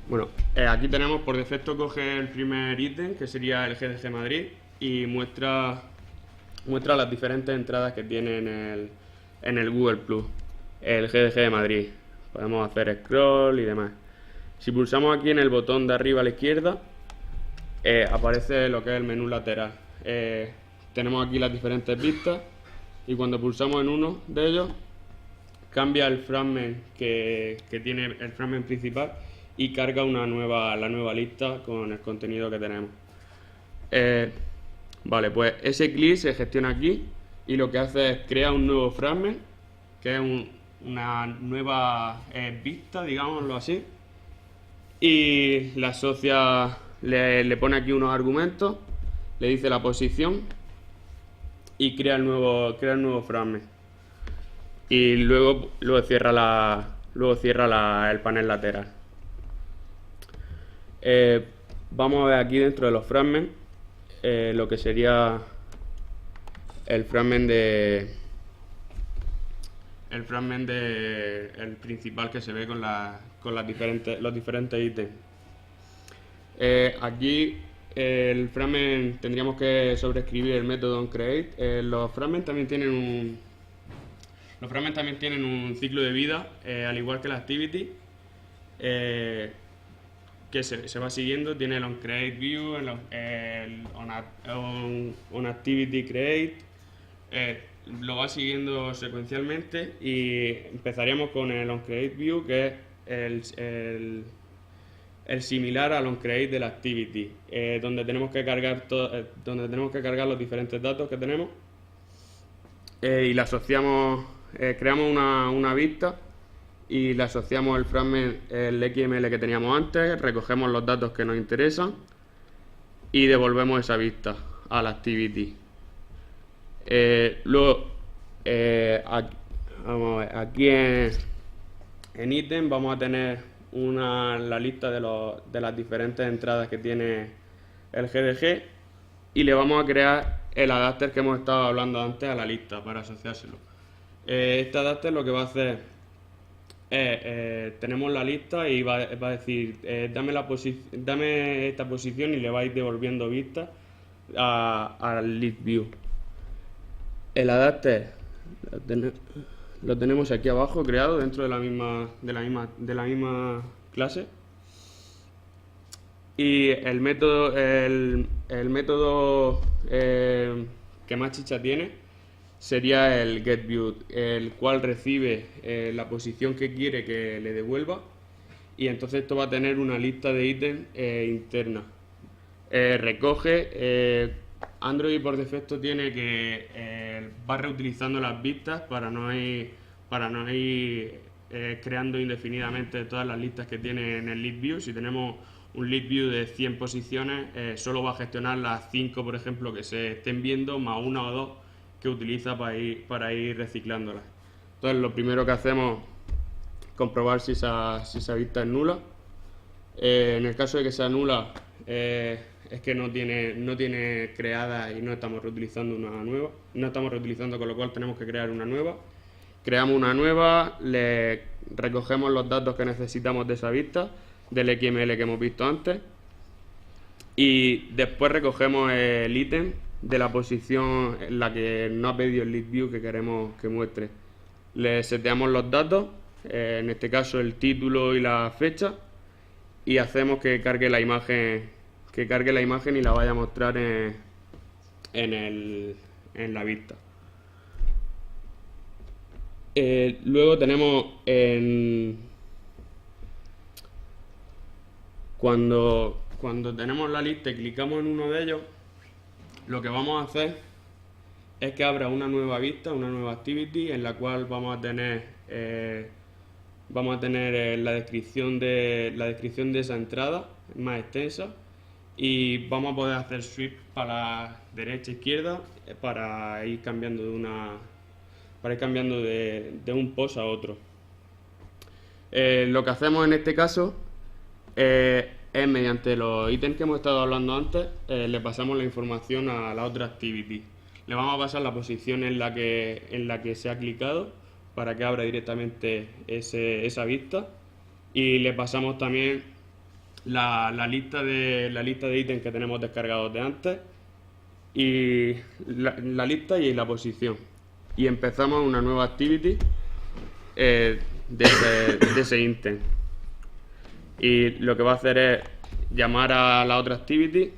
A: Bueno, aquí tenemos, por defecto coge el primer ítem, que sería el GDG Madrid, y muestra las diferentes entradas que tiene en el Google Plus, el GDG de Madrid. Podemos hacer scroll y demás. Si pulsamos aquí en el botón de arriba a la izquierda, aparece lo que es el menú lateral. Tenemos aquí las diferentes vistas, y cuando pulsamos en uno de ellos, cambia el fragment que tiene el fragment principal y carga la nueva lista con el contenido que tenemos. Vale, pues ese clip se gestiona aquí, y lo que hace es crear un nuevo fragment, que es una nueva vista, digámoslo así, y la asocia, le pone aquí unos argumentos, le dice la posición y crea el nuevo fragment, y luego cierra el panel lateral. Vamos a ver aquí dentro de los fragments lo que sería el fragment el principal, que se ve con los diferentes ítems. Aquí el fragment tendríamos que sobreescribir el método onCreate. Los fragments también tienen un ciclo de vida, al igual que la activity, que se va siguiendo. Tiene el onCreateView, el onActivityCreate, lo va siguiendo secuencialmente, y empezaríamos con el onCreateView, que es el similar al onCreate de la activity, donde tenemos que cargar los diferentes datos que tenemos, y le asociamos, creamos una vista y le asociamos el fragment, el XML que teníamos antes, recogemos los datos que nos interesan y devolvemos esa vista a la activity. Luego, aquí en ítem vamos a tener la lista de las diferentes entradas que tiene el GDG, y le vamos a crear el adapter que hemos estado hablando antes a la lista para asociárselo. Este adapter lo que va a hacer tenemos la lista y va a decir dame esta posición, y le va a ir devolviendo vistas al list view. El adapter lo tenemos aquí abajo, creado dentro de la misma clase, y el método que más chicha tiene sería el getView, el cual recibe la posición que quiere que le devuelva, y entonces esto va a tener una lista de ítems interna. Recoge, Android por defecto tiene que va reutilizando las vistas para no ir creando indefinidamente todas las listas que tiene en el list view. Si tenemos un list view de 100 posiciones, solo va a gestionar las 5, por ejemplo, que se estén viendo, más 1 o 2 que utiliza para ir reciclándolas. Entonces, lo primero que hacemos es comprobar si esa vista es nula. En el caso de que sea nula, es que no tiene creada y no estamos reutilizando una nueva. No estamos reutilizando, con lo cual tenemos que crear una nueva. Creamos una nueva, le recogemos los datos que necesitamos de esa vista, del XML que hemos visto antes, y después recogemos el ítem de la posición en la que nos ha pedido el lead view que queremos que muestre. Le seteamos los datos, en este caso el título y la fecha, y hacemos que cargue la imagen y la vaya a mostrar en la vista. Luego tenemos cuando tenemos la lista y clicamos en uno de ellos, lo que vamos a hacer es que abra una nueva vista, una nueva activity, en la cual vamos a tener la descripción de esa entrada más extensa, y vamos a poder hacer sweep para derecha e izquierda para ir cambiando de un post a otro. Lo que hacemos en este caso es mediante los ítems que hemos estado hablando antes, le pasamos la información a la otra activity. Le vamos a pasar la posición en la que se ha clicado para que abra directamente esa vista, y le pasamos también la lista de ítems que tenemos descargados de antes, y la lista y la posición, y empezamos una nueva activity de ese ítem. Y lo que va a hacer es llamar a la otra activity,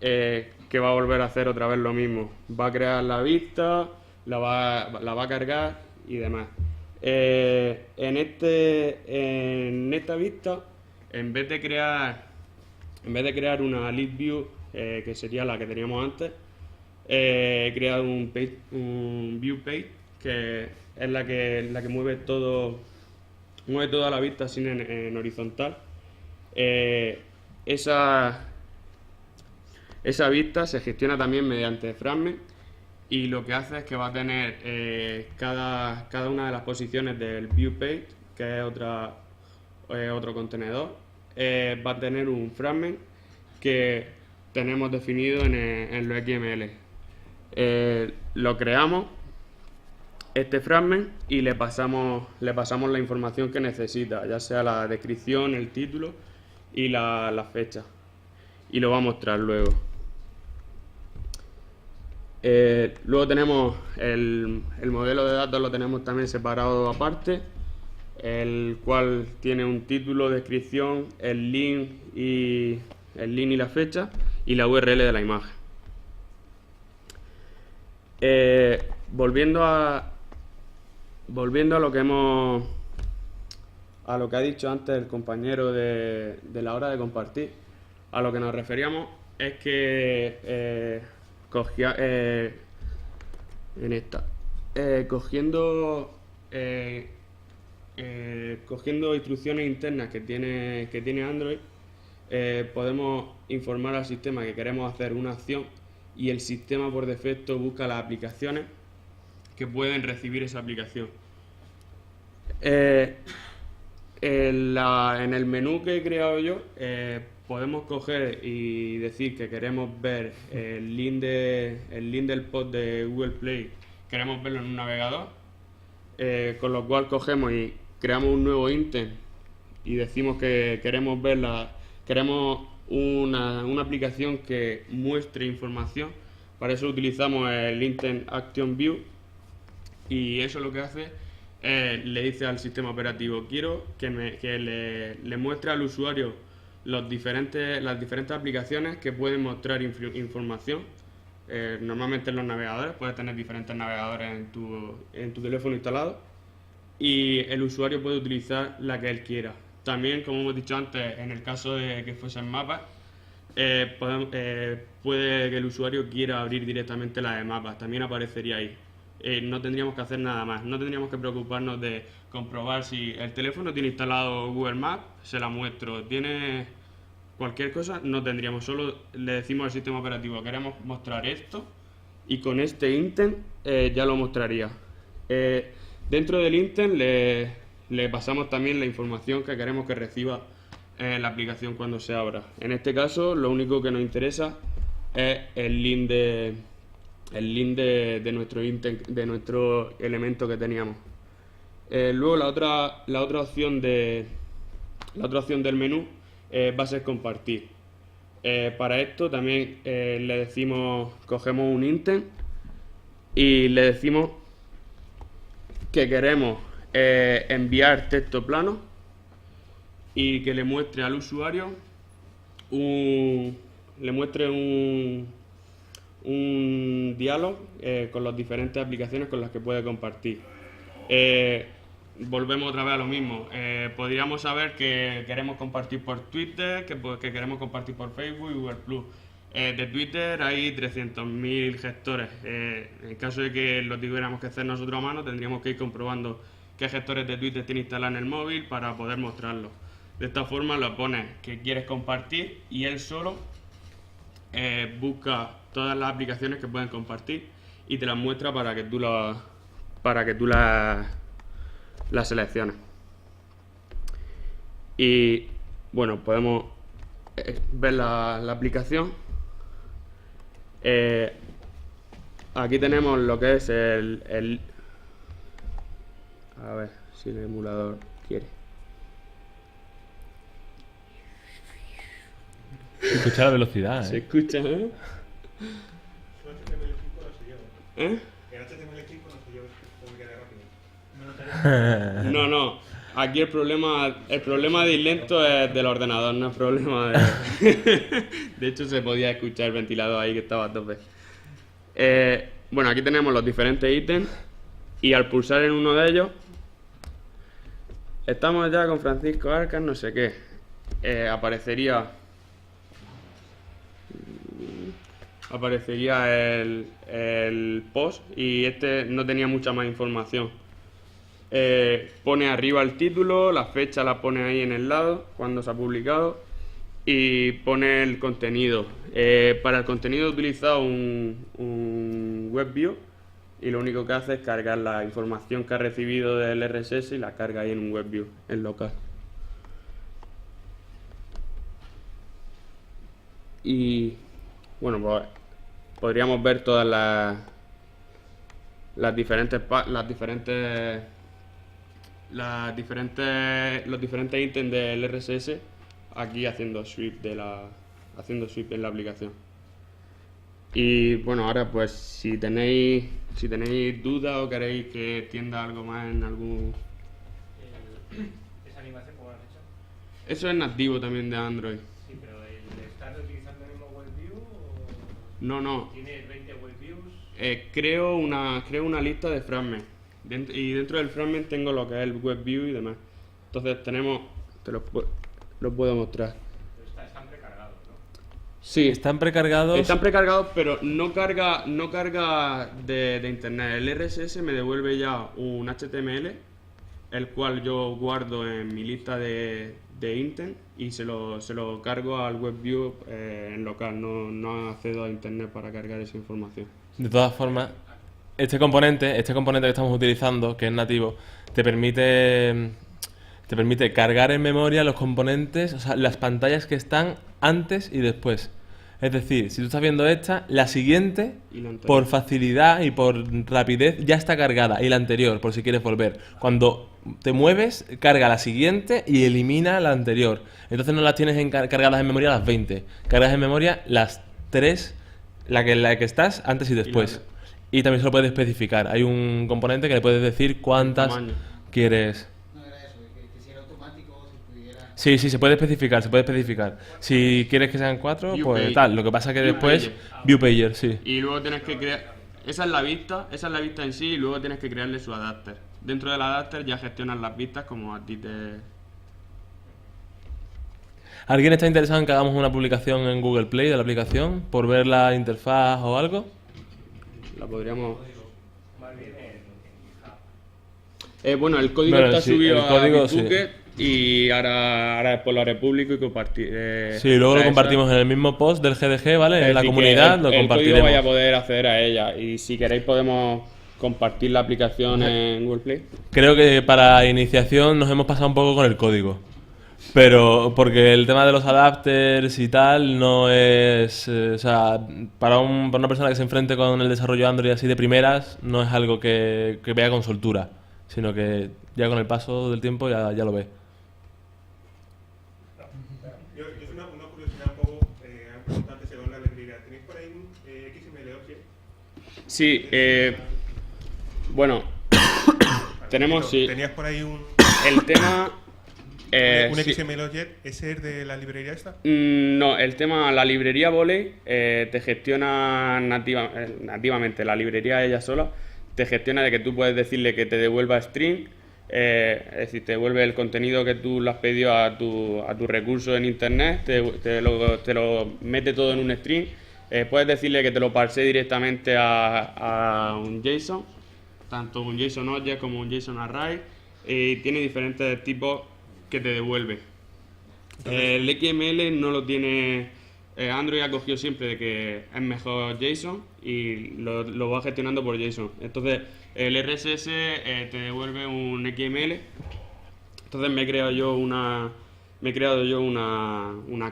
A: que va a volver a hacer otra vez lo mismo. Va a crear la vista, la va a cargar y demás. En esta vista, en vez de crear una lead view, que sería la que teníamos antes, he creado un view page, que es la que mueve toda la vista así en horizontal. Esa vista se gestiona también mediante fragment, y lo que hace es que va a tener cada una de las posiciones del view page, que es otro contenedor, va a tener un fragment que tenemos definido en los XML. Lo creamos, este fragment, y le pasamos la información que necesita, ya sea la descripción, el título y la fecha, y lo va a mostrar luego. Luego tenemos el modelo de datos, lo tenemos también separado aparte, el cual tiene un título, descripción, el link y la fecha, y la URL de la imagen. Volviendo a lo que ha dicho antes el compañero de la hora de compartir, a lo que nos referíamos es que cogiendo instrucciones internas que tiene Android, podemos informar al sistema que queremos hacer una acción, y el sistema por defecto busca las aplicaciones que pueden recibir esa aplicación. En el menú que he creado yo, podemos coger y decir que queremos ver el link del post de Google Play, queremos verlo en un navegador, con lo cual cogemos y creamos un nuevo ítem y decimos que queremos una aplicación que muestre información. Para eso utilizamos el ítem Action View, y eso lo que hace es, le dice al sistema operativo: quiero que le muestre al usuario las diferentes aplicaciones que pueden mostrar información. Normalmente en los navegadores, puedes tener diferentes navegadores en tu teléfono instalado, y el usuario puede utilizar la que él quiera. También, como hemos dicho antes, en el caso de que fuesen mapas, puede que el usuario quiera abrir directamente la de mapas, también aparecería ahí. No tendríamos que hacer nada más, no tendríamos que preocuparnos de comprobar si el teléfono tiene instalado Google Maps, se la muestro, tiene cualquier cosa, no tendríamos, solo le decimos al sistema operativo: queremos mostrar esto, y con este ítem ya lo mostraría. Dentro del ítem le pasamos también la información que queremos que reciba la aplicación cuando se abra. En este caso, lo único que nos interesa es el link de nuestro ítem, de nuestro elemento que teníamos. Luego la otra opción del menú va a ser compartir. Para esto también le decimos, cogemos un intent y le decimos que queremos enviar texto plano y que le muestre al usuario un diálogo con las diferentes aplicaciones con las que puede compartir. Volvemos otra vez a lo mismo. Podríamos saber que queremos compartir por Twitter, que queremos compartir por Facebook y Google Plus. De Twitter hay 300.000 gestores. En el caso de que lo tuviéramos que hacer nosotros a mano, tendríamos que ir comprobando qué gestores de Twitter tiene instalado en el móvil para poder mostrarlo. De esta forma lo pones que quieres compartir y él solo busca todas las aplicaciones que pueden compartir y te las muestra para que tú las selecciones. Y bueno, podemos ver la aplicación. Aquí tenemos lo que es el a ver si el emulador quiere.
B: Se escucha la velocidad,
A: Se escucha, ¿eh?
D: Su HTML5 no se lleva.
A: ¿Eh?
D: El HTML5 no se lleva, publica de rápido.
A: No. Aquí el problema de ir lento es del ordenador, no es problema de... De hecho, se podía escuchar el ventilador ahí que estaba a tope. Bueno, aquí tenemos los diferentes ítems y al pulsar en uno de ellos estamos ya con Francisco Arcas, no sé qué. Aparecería el post y este no tenía mucha más información. Pone arriba el título, la fecha la pone ahí en el lado cuando se ha publicado y pone el contenido. Para el contenido he utilizado un WebView y lo único que hace es cargar la información que ha recibido del RSS y la carga ahí en un WebView, en local. Y bueno, pues podríamos ver todas los diferentes ítems del RSS aquí haciendo sweep en la aplicación. Y bueno, ahora pues si tenéis dudas o queréis que tienda algo más en algún...
E: ¿Esa animación cómo la has hecho?
A: Eso es nativo también de Android.
E: Sí, pero ¿estás utilizando el mismo WebView o
A: No.
E: tienes 20 WebViews?
A: Creo una lista de fragments. Y dentro del fragment tengo lo que es el WebView y demás. Entonces lo puedo mostrar.
E: Pero están precargados, ¿no?
A: Sí,
B: Están precargados.
A: están precargados, pero no carga de internet. El RSS me devuelve ya un HTML, el cual yo guardo en mi lista de intent y se lo cargo al WebView en local. No accedo a internet para cargar esa información.
B: De todas formas, este componente que estamos utilizando, que es nativo, te permite cargar en memoria los componentes, o sea, las pantallas que están antes y después. Es decir, si tú estás viendo esta, la siguiente,
A: Y la anterior.
B: por facilidad y por rapidez, ya está cargada. Y la anterior, por si quieres volver. Cuando te mueves, carga la siguiente y elimina la anterior. Entonces no las tienes cargadas en memoria las 20. Cargas en memoria las 3, la que estás antes y después. Y también se lo puedes especificar. Hay un componente que le puedes decir cuántas
A: Tamaño.
B: quieres.
F: No era eso, que si era automático, si pudiera...
B: Sí, se puede especificar. Si quieres que sean 4,
A: View
B: pues
A: page.
B: tal. Lo que pasa que
A: View
B: después...
A: pager.
B: Viewpager, sí.
A: Y luego tienes que crear... Esa es la vista en sí y luego tienes que crearle su adapter. Dentro del adapter ya gestionas las vistas como a ti te...
B: ¿Alguien está interesado en que hagamos una publicación en Google Play de la aplicación? ¿Por ver la interfaz o algo?
A: La podríamos...
E: Más bien en GitHub.
A: Bueno, el código
B: Bueno,
A: está
B: sí,
A: subido
B: el código,
A: a Bitbucket y ahora después lo haré público y compartir.
B: Sí, luego lo compartimos en el mismo post del GDG, ¿vale? En la
A: decir, que
B: comunidad lo
A: el código
B: compartiremos.
A: vaya a poder acceder a ella y si queréis podemos compartir la aplicación en Google Play.
B: Creo que para iniciación nos hemos pasado un poco con el código. Pero porque el tema de los adapters y tal no es... o sea, para una persona que se enfrente con el desarrollo Android así de primeras, no es algo que vea con soltura, sino que ya con el paso del tiempo ya lo ve.
D: Yo es una curiosidad un poco,
A: Sí, bueno, tenemos, sí,
D: Tenías por ahí un
A: el tema... sí.
D: XML Object, ¿ese es de la librería esta?
A: No, el tema, la librería Volley te gestiona nativamente, la librería ella sola te gestiona de que tú puedes decirle que te devuelva string, es decir, te devuelve el contenido que tú le has pedido a tu recurso en internet, te lo mete todo en un string, puedes decirle que te lo parse directamente a un JSON, tanto un JSON Object como un JSON Array, y tiene diferentes tipos que te devuelve. El XML no lo tiene. Android ha cogido siempre de que es mejor JSON y lo va gestionando por JSON. Entonces, el RSS te devuelve un XML. Entonces, me he creado yo una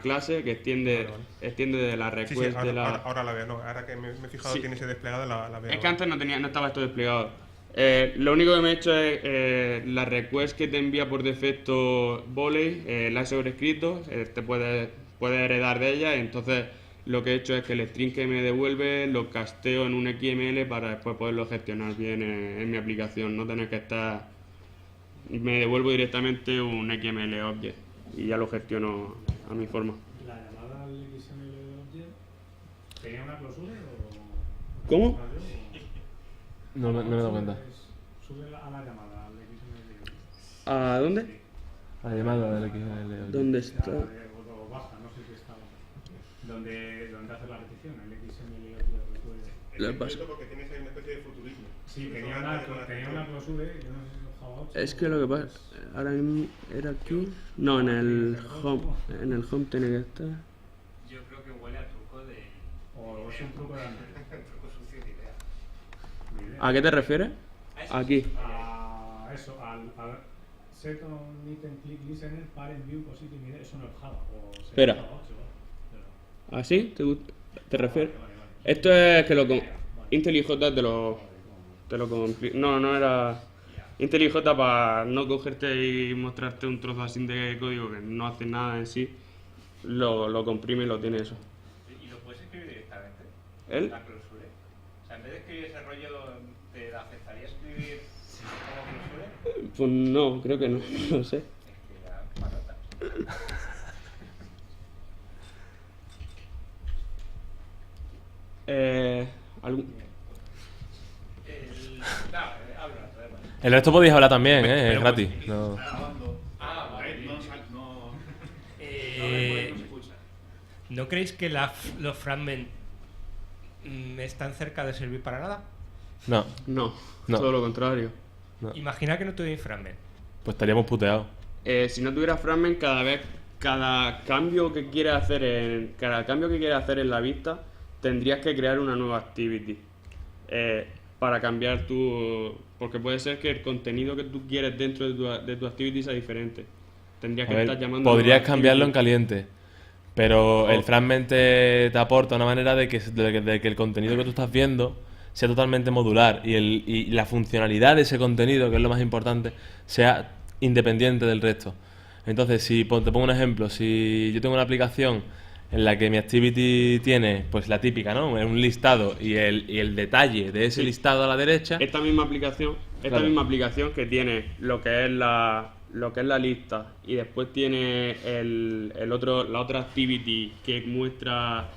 A: clase que extiende de la
D: Sí,
A: request de la.
D: ahora la veo, no. Ahora que me he fijado
A: Sí.
D: que tiene ese desplegado, la veo.
A: Es que antes no estaba esto desplegado. Lo único que me he hecho es la request que te envía por defecto Volley, la he sobrescrito, te puedes heredar de ella, entonces lo que he hecho es que el string que me devuelve lo casteo en un XML para después poderlo gestionar bien en mi aplicación, no tener que estar... Me devuelvo directamente un XML Object y ya lo gestiono a mi forma.
C: ¿La llamada al XML Object tenía una clausura o...?
A: ¿Cómo?
B: No me he dado cuenta.
C: Sube a la llamada al XML Object.
A: ¿A dónde?
B: La llamada del XML.
A: ¿Dónde está?
C: O baja, no sé si está. Donde hace la repetición, el XML Object.
A: Lo que pasa-
D: Porque tienes ahí una especie de futurismo.
C: Sí, tenía una clausura, yo no sé si es Java 8.
A: Es que lo que pasa, ahora mismo era aquí. No, en el home tiene que estar.
E: Yo creo que huele a truco de...
C: O es un truco de Android.
E: truco sucio de idea.
C: Ni idea.
A: ¿A qué te refieres? Aquí.
C: A eso, al set on item click listener, parent view positive media, eso no es Java. O sea,
A: Espera.
C: Java 8, pero-
A: ¿Así? ¿Te refieres?
C: Vale.
A: Esto es que IntelliJ te lo no era IntelliJ para no cogerte y mostrarte un trozo así de código que no hace nada en sí, lo comprime y lo tiene eso.
E: ¿Y lo puedes escribir directamente?
A: ¿Él?
E: La clausura. O sea, en vez de escribir ese rollo, ¿te afectaría escribir como clausura?
A: Pues no, creo que no, no sé.
E: Es que ya patata.
A: ¿Algún?
E: Claro, habla, además.
B: El resto podéis hablar también, es
G: pero
B: gratis. No.
E: Ah, vale.
G: ¿No creéis que los fragments están cerca de servir para nada?
B: No,
A: No,
B: No.
A: todo lo contrario.
G: Imagina que no tuviera fragment.
B: pues estaríamos puteados.
A: Si no tuviera fragment, cada cambio que quieras hacer en la vista, tendrías que crear una nueva activity para cambiar porque puede ser que el contenido que tú quieres dentro de tu activity sea diferente. Tendrías
B: A
A: que
B: ver,
A: estar llamando
B: podrías
A: a
B: cambiarlo en
A: activity.
B: caliente, pero el fragment te aporta una manera de que el contenido que tú estás viendo sea totalmente modular y la funcionalidad de ese contenido, que es lo más importante, sea independiente del resto. Entonces, te pongo un ejemplo, si yo tengo una aplicación en la que mi activity tiene, pues la típica, ¿no? Un listado y el detalle de ese
A: Sí.
B: listado a la derecha.
A: Esta misma aplicación que tiene lo que es la lista y después tiene la otra activity que muestra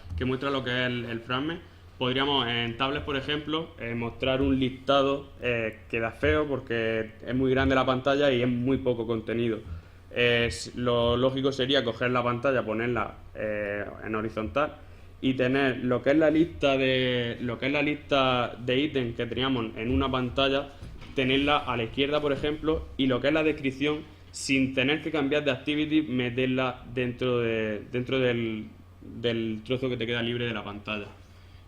A: lo que es el fragment. Podríamos en tablets, por ejemplo, mostrar un listado que da feo porque es muy grande la pantalla y es muy poco contenido. Lo lógico sería coger la pantalla, ponerla en horizontal y tener lo que es la lista de ítems que teníamos en una pantalla, tenerla a la izquierda, por ejemplo, y lo que es la descripción, sin tener que cambiar de activity, meterla dentro del trozo que te queda libre de la pantalla.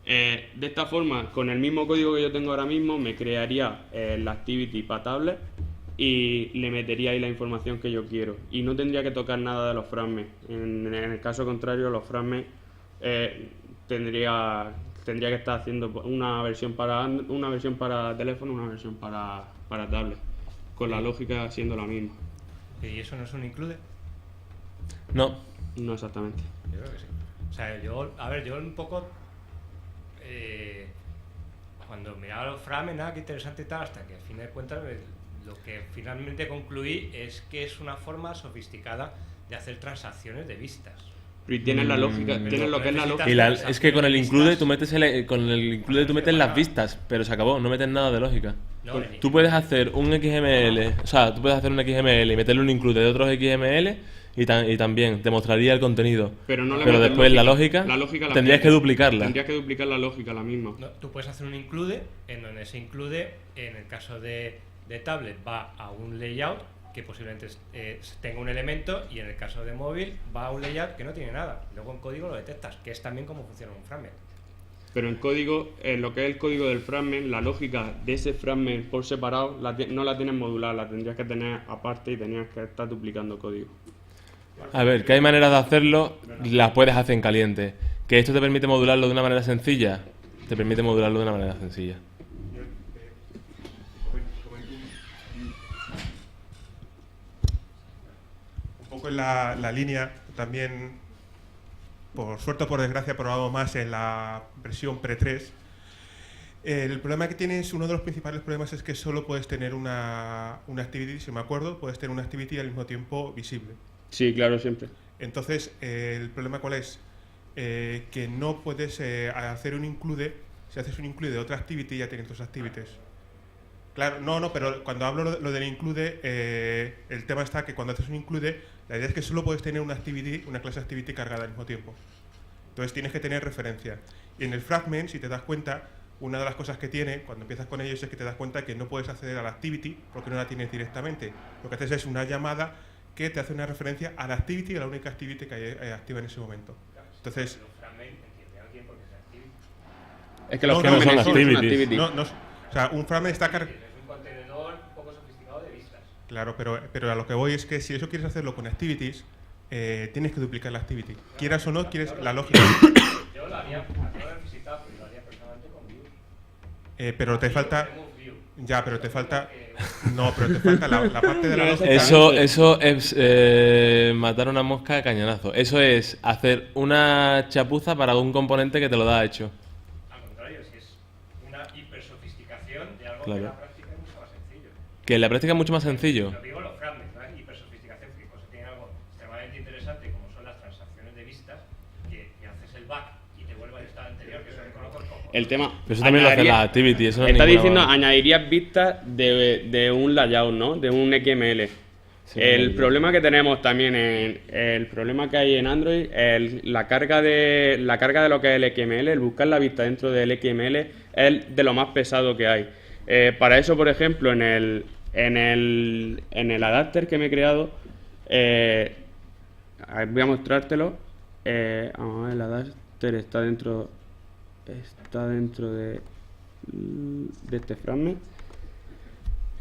A: De esta forma, con el mismo código que yo tengo ahora mismo, me crearía la activity para tablet y le metería ahí la información que yo quiero. Y no tendría que tocar nada de los fragments. En el caso contrario, los fragments tendría que estar haciendo una versión para teléfono, una versión para tablet, con la lógica siendo la misma.
G: ¿Y eso no es un include?
B: No,
A: No exactamente.
G: Yo creo que sí. O sea, yo un poco... cuando miraba los frames, nada, qué interesante y tal, hasta que al fin de cuentas lo que finalmente concluí es que es una forma sofisticada de hacer transacciones de vistas.
A: Y tienes la lógica, tienes lo que es la lógica.
B: Y es que con el include tú metes las vistas, pero se acabó, no metes nada de lógica.
G: No,
B: Tú puedes hacer un XML, o sea, tú puedes hacer un XML y meterle un include de otros XML y también te mostraría el contenido.
A: Pero no le metes
B: después la lógica tendrías que duplicarla.
A: Tendrías que duplicar la lógica, la misma.
G: No, tú puedes hacer un include en donde ese include, en el caso de tablet, va a un layout que posiblemente tenga un elemento, y en el caso de móvil va a un layout que no tiene nada. Luego en código lo detectas, que es también como funciona un fragment.
A: Pero en código, en lo que es el código del fragment, la lógica de ese fragment por separado no la tienes modular, la tendrías que tener aparte y tenías que estar duplicando código.
B: A ver, que hay maneras de hacerlo, las puedes hacer en caliente. ¿Que esto te permite modularlo de una manera sencilla? Te permite modularlo de una manera sencilla.
D: Un poco en la línea, también, por suerte o por desgracia, probamos más en la versión pre-3. El problema que tienes, uno de los principales problemas es que solo puedes tener una activity, si me acuerdo, puedes tener una activity y al mismo tiempo visible.
A: Sí, claro, siempre.
D: Entonces, el problema ¿cuál es? Que no puedes hacer un include. Si haces un include de otra activity, ya tienes dos activities. Claro, no, pero cuando hablo lo del include, el tema está que cuando haces un include, la idea es que solo puedes tener una activity, una clase activity cargada al mismo tiempo. Entonces tienes que tener referencia. Y en el fragment, si te das cuenta, una de las cosas que tiene cuando empiezas con ellos es que te das cuenta que no puedes acceder a la activity porque no la tienes directamente. Lo que haces es una llamada que te hace una referencia a la activity, a la única activity que hay activa en ese momento. Entonces,
A: es que los
D: no,
A: fragments
B: son
A: en sí son
B: activities.
A: activities.
D: o sea, un fragment está cargado.
E: Es un contenedor un poco sofisticado de vistas.
D: Claro, pero a lo que voy es que si eso quieres hacerlo con activities, tienes que duplicar la activity. Quieras o no, quieres la lógica.
E: Yo lo haría, acabo de visitar, pero lo haría personalmente con Vue.
D: Pero te falta. Ya, pero te falta. No, pero te falta la parte de la lógica.
B: Eso es matar una mosca a cañonazo. Eso es hacer una chapuza para un componente que te lo da hecho.
E: Al contrario, si es una hipersofisticación de algo
B: Claro.
E: que en la práctica es mucho más sencillo.
B: Que en la práctica es mucho más sencillo.
E: Lo digo los fragments, ¿no? Hipersofisticación, que cosa tiene algo extremadamente interesante como son las transacciones de vistas, que haces el back y te vuelve al estado anterior, que eso me conozco como.
A: El tema.
B: Pero eso también lo hace la activity. Eso no es
A: Está
B: ninguna
A: diciendo,
B: mala.
A: añadirías vistas de un layout, ¿no? De un XML.
B: Sí,
A: el
B: sí.
A: problema que tenemos también, el problema que hay en Android, la carga de lo que es el XML, el buscar la vista dentro del XML, es de lo más pesado que hay. Para eso, por ejemplo, en el adapter que me he creado, voy a mostrártelo. Vamos a ver, el adapter está dentro de este fragment.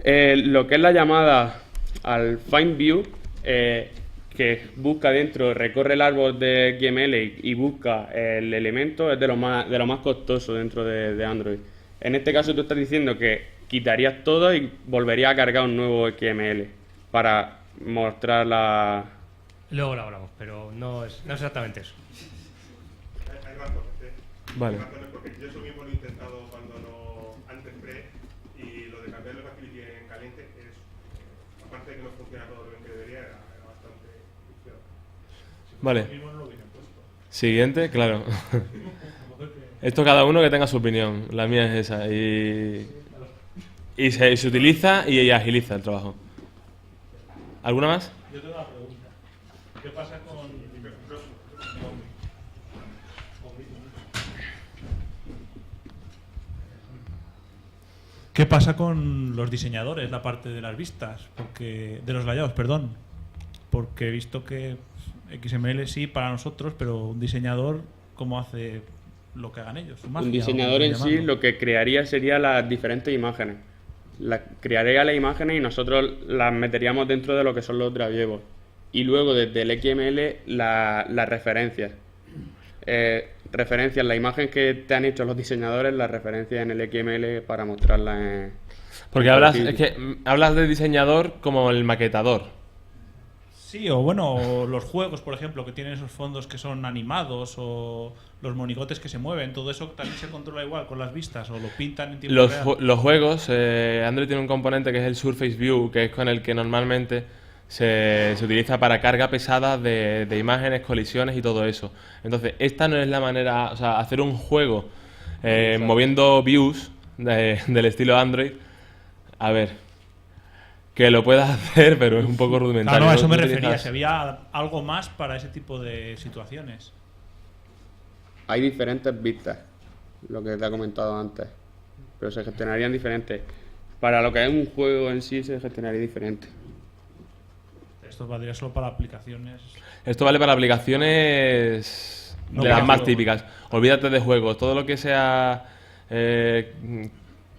A: Lo que es la llamada al find view, que busca dentro, recorre el árbol de XML y busca el elemento, es de lo más costoso dentro de Android. En este caso tú estás diciendo que quitarías todo y volverías a cargar un nuevo XML para mostrar la...
G: Luego lo hablamos, pero no es exactamente eso.
D: Hay razones,
B: Vale.
D: Hay razones porque yo eso mismo lo he intentado antes pre, y lo de cambiar la activity en caliente es, aparte de que no funciona todo lo bien que debería, era bastante difícil.
B: Vale.
C: Mismo no lo hubiera puesto.
B: Siguiente, claro. Esto cada uno que tenga su opinión. La mía es esa. Y se utiliza y agiliza el trabajo. ¿Alguna más?
C: Yo tengo una pregunta. ¿Qué pasa con ¿Qué pasa con los diseñadores, la parte de las vistas? Porque de los layouts, perdón. Porque he visto que XML sí para nosotros, pero un diseñador, ¿cómo hace lo que hagan ellos? Su magia,
A: Un
C: o
A: diseñador
C: como
A: en sí
C: llamarlo.
A: lo que crearía sería las diferentes imágenes. Crearía las imágenes y nosotros las meteríamos dentro de lo que son los driveables. Y luego desde el XML las referencias. Referencias, la imagen que te han hecho los diseñadores, las referencias en el XML para mostrarlas en...
B: Porque hablas de diseñador como el maquetador.
C: Sí, o bueno, o los juegos, por ejemplo, que tienen esos fondos que son animados, o los monigotes que se mueven, todo eso también se controla igual con las vistas, o lo pintan en tiempo real.
B: Los juegos, Android tiene un componente que es el Surface View, que es con el que normalmente se utiliza para carga pesada de imágenes, colisiones y todo eso. Entonces, esta no es la manera, o sea, hacer un juego moviendo views del estilo Android, a ver, que lo puedas hacer, pero es un poco rudimentario.
C: No, a eso me
B: utilizas-
C: refería, si había algo más para ese tipo de situaciones.
A: Hay diferentes vistas, lo que te he comentado antes, pero se gestionarían diferentes. Para lo que es un juego en sí se gestionaría diferente.
C: Esto valdría solo para aplicaciones.
B: Esto vale para aplicaciones
C: No
B: de las
C: para
B: más
C: juegos.
B: típicas. Olvídate de juegos, todo lo que sea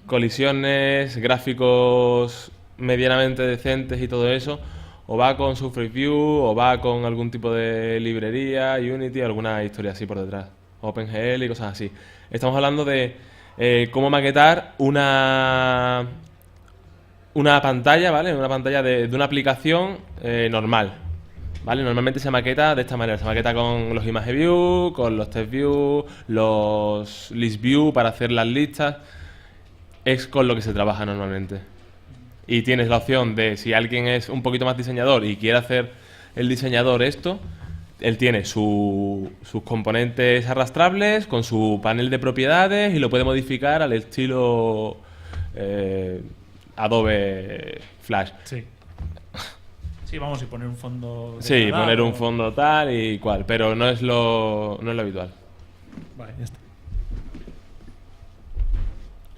B: colisiones, gráficos medianamente decentes y todo eso, o va con Surface View, o va con algún tipo de librería, Unity, alguna historia así por detrás, OpenGL y cosas así. Estamos hablando de cómo maquetar una pantalla, ¿vale? Una pantalla de una aplicación normal, ¿vale? Normalmente se maqueta de esta manera, se maqueta con los Image View, con los Test View, los List View para hacer las listas. Es con lo que se trabaja normalmente. Y tienes la opción de, si alguien es un poquito más diseñador y quiere hacer el diseñador esto, él tiene sus componentes arrastrables con su panel de propiedades y lo puede modificar al estilo Adobe Flash.
C: Sí. Sí, vamos, y poner un fondo.
B: Sí,
C: degradado.
B: poner un fondo tal y cual, pero no es lo habitual.
C: Vale, ya está.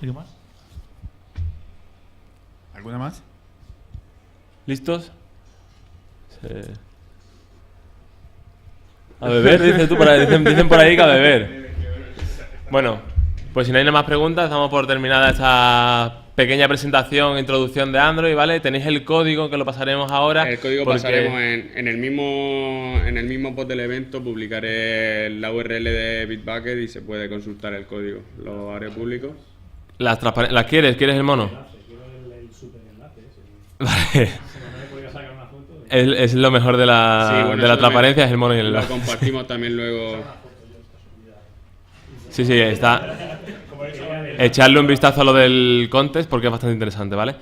C: ¿Algo más?
H: ¿Alguna más?
B: ¿Listos? Sí. A beber, dices tú por ahí, dicen por ahí que a beber. Bueno, pues si no hay nada más preguntas, damos por terminada esta pequeña presentación, introducción de Android, ¿vale? Tenéis el código que lo pasaremos ahora.
A: El código
B: porque-
A: pasaremos en el mismo post del evento, publicaré la URL de Bitbucket y se puede consultar el código. Lo haré público.
B: ¿Las quieres? ¿Quieres el mono? Vale. Es lo mejor de la,
A: Sí, bueno,
B: de la
A: eso
B: transparencia, es el mono y el
A: Lo
B: enlace.
A: compartimos también luego.
B: Sí, está. Echarle un vistazo a lo del contest porque es bastante interesante, ¿vale?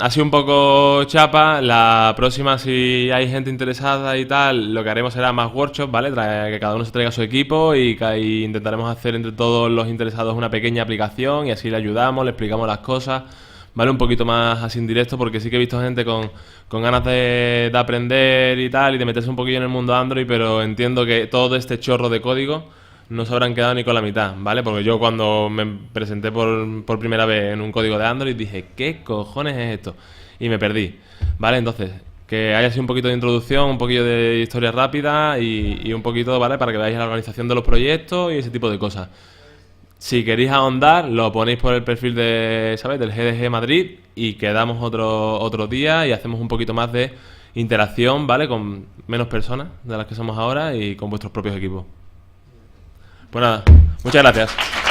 B: Ha sido un poco chapa. La próxima, si hay gente interesada y tal, lo que haremos será más workshops, ¿vale? Que cada uno se traiga su equipo y intentaremos hacer entre todos los interesados una pequeña aplicación y así le ayudamos, le explicamos las cosas, ¿vale? Un poquito más así en directo porque sí que he visto gente con ganas de aprender y tal y de meterse un poquillo en el mundo Android, pero entiendo que todo este chorro de código no se habrán quedado ni con la mitad, ¿vale? Porque yo cuando me presenté por primera vez en un código de Android dije, ¿qué cojones es esto? Y me perdí, ¿vale? Entonces, que haya sido un poquito de introducción, un poquillo de historia rápida y un poquito, ¿vale? Para que veáis la organización de los proyectos y ese tipo de cosas. Si queréis ahondar, lo ponéis por el perfil de, ¿sabes? Del GDG Madrid y quedamos otro día y hacemos un poquito más de interacción, ¿vale? Con menos personas de las que somos ahora y con vuestros propios equipos. Pues nada, muchas gracias.